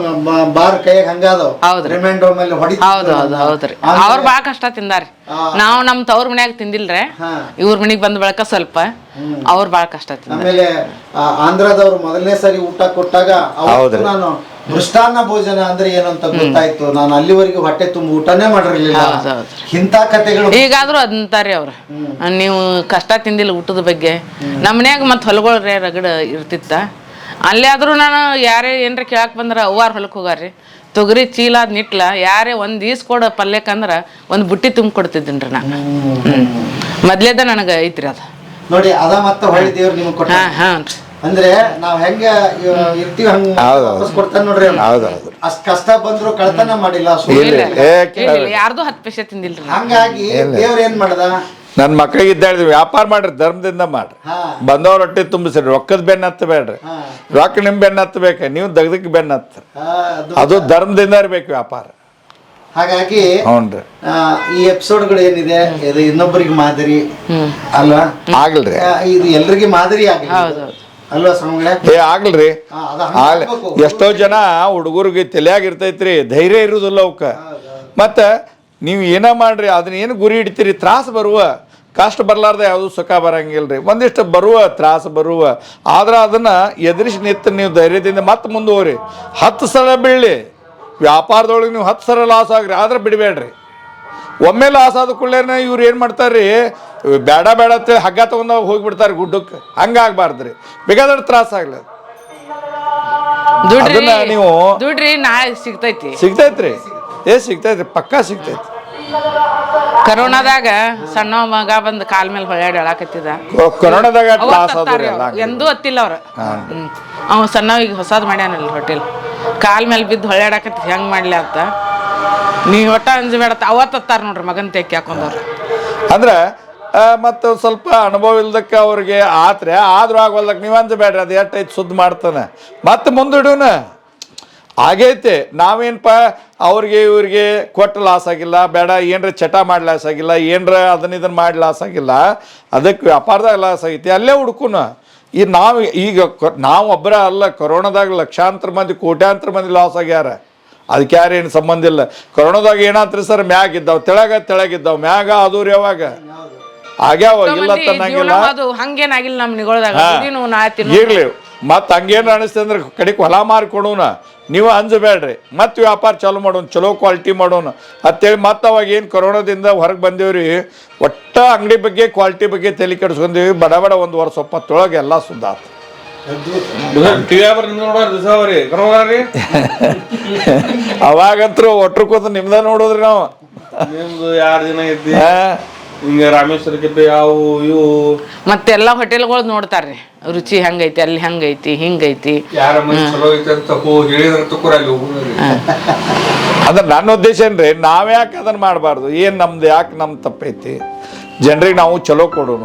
ಬಾರ್ ಕೈಯಾಗ ಹಂಗಾದವ್ ರಿಮೈಂಡ್ ಮೇಲೆ ಹೌದ್ರಿ. ಅವ್ರ ಬಾಳ ಕಷ್ಟ ತಿಂದಾರಿ. ನಾವ್ ನಮ್ ತವ್ರ ಮನ್ಯಾಗ ತಿಂದಿಲ್ರಿ, ಇವ್ರ ಮನಿಗ್ ಬಂದ ಬಳಕ ಸ್ವಲ್ಪ ಅವ್ರ ಬಾಳ ಕಷ್ಟ ತಿಂದ. ಆಮೇಲೆ ಆಂಧ್ರದವ್ರು ಮೊದಲನೇ ಸರಿ ಊಟ ಕೊಟ್ಟಾಗ ನಾನು ಮೃಷ್ಟಾನ್ನ ಭೋಜನ ಅಂದ್ರೆ ಏನು ಅಂತ ಗೊತ್ತಾಯ್ತು. ನಾನು ಅಲ್ಲಿವರೆಗೂ ಹೊಟ್ಟೆ ತುಂಬ ಊಟನೇ ಮಾಡಿರ್ಲಿಲ್ಲ. ಇಂಥ ಕತೆಗಳು ಈಗಾದ್ರೂ ಅಂತಾರಿ ಅವ್ರ, ನೀವು ಕಷ್ಟ ತಿಂದಿಲ್ಲ ಊಟದ ಬಗ್ಗೆ. ನಮ್ಮ ಮನ್ಯಾಗ ಮತ್ ಹೊಲಗೊಳ್ರಿ ರಗಡ ಇರ್ತಿತ್ತ. ಅಲ್ಲೇ ಆದ್ರೂ ನಾನು ಯಾರೇ ಏನ್ರ ಕೇಳಕ್ ಬಂದ್ರ ಅವ್ವಾರ ಹೊಲಕ್ ಹೋಗಾರಿ, ತೊಗರಿ ಚೀಲ ನಿಟ್ಲ ಯಾರೇ ಒಂದ್ ಈಸ್ ಕೊಡ ಪಲ್ಯಕ್ಕಂದ್ರ ಒಂದ್ ಬುಟ್ಟಿ ತುಂಬ ಕೊಡ್ತಿದ್ದೀನ್ರಿ ನಾನು. ಮೊದ್ಲೇದ ನನಗ ಐತ್ರಿ ಅದ ನೋಡಿ. ಅದ ಮತ್ತೆ ಹೊಳ್ಳಿ ದೇವ್ರು ನಿಮ್ಗೆ ಕೊಟ್ಟ. ಅಂದ್ರೆ ನಾವ್ ಹೆಂಗ ಇರ್ತೀವಿ ಹಂಗ ವಾಪಸ್ ಕೊಡ್ತಾನ ನೋಡ್ರಿ. ಅಷ್ಟ್ ಕಷ್ಟ ಬಂದ್ರು ಕಳ್ತನ ಮಾಡಿಲ್ಲ, ಯಾರ್ದು 10 ಪೈಸೆ ತಿಂದಿಲ್ರಿ. ಹಂಗಾಗಿ ದೇವ್ರ ಏನ್ ಮಾಡದ, ನನ್ನ ಮಕ್ಕಳಿಗೆ ಇದ್ದಾಳ್ರಿ, ವ್ಯಾಪಾರ ಮಾಡ್ರಿ, ಧರ್ಮದಿಂದ ಮಾಡ್ರಿ. ಬಂದವ್ರ ಹೊಟ್ಟೆ ತುಂಬಿಸ್ರಿ, ರೊಕ್ಕದ ಬೆನ್ನ ಹತ್ತಬೇಡ್ರಿ. ರೊಕ್ಕ ನಿಮ್ ಬೆನ್ನ ಹತ್ತಬೇಕ, ನೀವು ದಗದಕ್ಕೆ ಬೆನ್ನ ಹತ್ತ. ಅದು ಧರ್ಮದಿಂದ ಇರ್ಬೇಕು ವ್ಯಾಪಾರ. ಹಾಗಾಗಿ ಈ ಎಪಿಸೋಡ್ಗಳು ಏನಿದೆ ಇದು ಇನ್ನೊಬ್ಬರಿಗೆ ಮಾದರಿ ಅಲ್ವಾ? ಆಗ್ಲ್ರಿ, ಇದು ಎಲ್ರಿಗೆ ಮಾದರಿ ಆಗಲಿ. ಅಲ್ವಾ ಸ್ವಾಮಿಗಳೇ? ಏ ಆಗ್ಲ್ರಿ ಅದ ಆಗ್ಲಿ. ಎಷ್ಟೋ ಜನ ಹುಡುಗರಿಗೆ ತಲೆಯಾಗ ಇರ್ತೈತ್ರಿ, ಧೈರ್ಯ ಇರುದಿಲ್ಲ ಅವಕ್ಕೆ. ಮತ್ತು ನೀವು ಏನ ಮಾಡ್ರಿ ಅದನ್ನ ಏನು ಗುರಿ ಇಡ್ತೀರಿ, ತ್ರಾಸ ಬರುವ ಕಷ್ಟ ಬರಲಾರ್ದ ಯಾವುದು ಸುಖ ಬರಂಗಿಲ್ಲ ರೀ. ಒಂದಿಷ್ಟು ಬರುವ ತ್ರಾಸ ಬರುವ, ಆದ್ರೆ ಅದನ್ನು ಎದುರಿಸಿ ನಿಂತು ನೀವು ಧೈರ್ಯದಿಂದ ಮತ್ತೆ ಮುಂದುವರಿ. 10 ಸಲ ಬೀಳಲಿ ವ್ಯಾಪಾರದೊಳಗೆ, ನೀವು 10 ಸಲ ಲಾಸ್ ಆಗ್ರಿ, ಆದ್ರೆ ಬಿಡಬೇಡ್ರಿ. ಒಮ್ಮೆ ಲಾಸ್ ಆದ ಕೂಡಲೇನ ಇವ್ರು ಏನು ಮಾಡ್ತಾರೆ ರೀ, ಬೇಡ ಬೇಡ ಅಂತೇಳಿ ಹಗ್ಗ ತೊಗೊಂಡು ಹೋಗಿಬಿಡ್ತಾರೆ ಗುಡ್ಡಕ್ಕೆ. ಹಂಗಾಗ್ಬಾರ್ದು ರೀ, ಬೇಕಾದ್ರೆ ತ್ರಾಸ ಆಗ್ಲಿ. ಅದನ್ನ ನೀವು ದುಡ್ರಿ ನಾಳೆ ಸಿಗ್ತೈತಿ. ಸಿಗ್ತೈತ್ರಿ, ಸಿಗ್ತೈತ್ರಿ, ಪಕ್ಕಾ ಸಿಗ್ತೈತಿ. ಕರೋನಾದಾಗ ಸಣ್ಣ ಮಗ ಬಂದು ಕಾಲ್ ಮೇಲೆ ಹೊಳ್ಯಾಡಿ ಹೇಳಾಕತ್ತಿದ. ಕರೋನಾದಾಗ ತ್ರಾಸ ಎಂದೂ ಹತ್ತಿಲ್ಲ ಅವ್ರ. ಅವ ಸಣ್ಣ ಈಗ ಹೊಸದ್ ಮಾಡ್ಯಾನಲ್ಲ ಹೋಟೆಲ್, ಕಾಲ್ ಮೇಲೆ ಬಿದ್ದು ಹೊಳ್ಯಾಡಕತ್ತಿ ಹೆಂಗ್ ಮಾಡ್ಲಿ ಅಂತ. ನೀವು ಒಟ್ಟ ಅಂಜಬೇಡ ಅವತ್ತು ಹತ್ತಾರ ನೋಡ್ರಿ ಮಗನ್ ತೆಕ್ಕಿ ಹಾಕೊಂಡವ್ರು. ಅಂದ್ರೆ ಮತ್ತು ಸ್ವಲ್ಪ ಅನುಭವ ಇಲ್ದಕ್ಕೆ ಅವ್ರಿಗೆ ಆತ್ರೆ, ಆದ್ರೂ ಆಗವಲ್ದಕ್ಕೆ ನೀವು ಅಂಜಬೇಡ್ರಿ, ಅದು ಎಷ್ಟೈತಿ ಸುದ್ದಿ ಮಾಡ್ತಾನೆ ಮತ್ತೆ ಮುಂದಿಡೋಣ. ಆಗೈತೆ ನಾವೇನಪ್ಪ ಅವ್ರಿಗೆ ಇವ್ರಿಗೆ ಕೊಟ್ಟು ಲಾಸ್ ಆಗಿಲ್ಲ, ಬೇಡ ಏನರ ಚಟ ಮಾಡಿ ಲಾಸ್ ಆಗಿಲ್ಲ, ಏನರ ಇದನ್ನು ಮಾಡಿ ಲಾಸ್ ಆಗಿಲ್ಲ, ಅದಕ್ಕೆ ವ್ಯಾಪಾರದಾಗ ಲಾಸ್ ಆಗೈತಿ, ಅಲ್ಲೇ ಹುಡ್ಕೋಣ. ನಾವು ಒಬ್ಬರ ಅಲ್ಲ, ಕೊರೋನಾದಾಗ ಲಕ್ಷಾಂತರ ಮಂದಿ ಕೋಟ್ಯಾಂತರ ಮಂದಿ ಲಾಸ್ ಆಗ್ಯಾರ. ಅದಕ್ಕೆ ಯಾರೇನು ಸಂಬಂಧ ಇಲ್ಲ. ಕೊರೋನಾದಾಗ ಏನಾತ್ರಿ ಸರ್, ಮ್ಯಾಗಿದ್ದಾವ ತೆಳಗಿದ್ದಾವ, ಮ್ಯಾಗ ಅದೂರಿ ಯಾವಾಗ ಆಗ್ಯಾವ, ಇಲ್ಲ ತನ್ನಂಗಿಲ್ಲ. ಹಂಗೇನಾಗಿಲ್ಲ ನಮ್ಮ ನಿಗೊಳ್ದಾಗ ಇರ್ಲಿ. ಮತ್ತು ಹಂಗೇನು ಅನಿಸ್ತೆ ಅಂದ್ರೆ ಕಡೆಗೆ ಹೊಲ ಮಾರಿ ಕೊಡೋಣ, ನೀವು ಅಂಜಬೇಡ್ರಿ, ಮತ್ತೆ ವ್ಯಾಪಾರ ಚಾಲು ಮಾಡೋಣ, ಚಲೋ ಕ್ವಾಲಿಟಿ ಮಾಡೋಣ ಅಂತೇಳಿ. ಮತ್ತು ಅವಾಗ ಏನು ಕೊರೋನಾದಿಂದ ಹೊರಗೆ ಬಂದೇವ್ರಿ, ಒಟ್ಟ ಅಂಗಡಿ ಬಗ್ಗೆ ಕ್ವಾಲಿಟಿ ಬಗ್ಗೆ ತಲೆ ಕೆಡಿಸ್ಕೊಂಡೀವಿ. ಬಡ 1 ವರ್ಷ ಒಪ್ಪತ್ತೊಳಗೆ ಎಲ್ಲ ಸುದ್ದಾತ. ಅವಾಗಂತೂ ಒಟ್ರು ಕೂತು ನಿಮ್ದ ನೋಡೋದ್ರಿ ನಾವು. ನಿಮ್ದು 2 ದಿನ ಐತಿ ಹಿಂಗೆ ರಾಮೇಶ್ವರಕ್ಕೆ ಯಾವು ಇವು ಮತ್ತೆಲ್ಲ ಹೋಟೆಲ್ಗಳು ನೋಡ್ತಾರ್ರಿ, ರುಚಿ ಹಂಗೈತಿ, ಅಲ್ಲಿ ಹಂಗೈತಿ, ಹಿಂಗೈತಿ. ಅದ್ರ ನನ್ನ ಉದ್ದೇಶ ಏನ್ರಿ, ನಾವ್ಯಾಕೆ ಅದನ್ನ ಮಾಡಬಾರ್ದು, ಏನು ನಮ್ದು ಯಾಕೆ ನಮ್ಮ ತಪ್ಪೈತಿ, ಜನರಿಗೆ ನಾವು ಚಲೋ ಕೊಡೋಣ.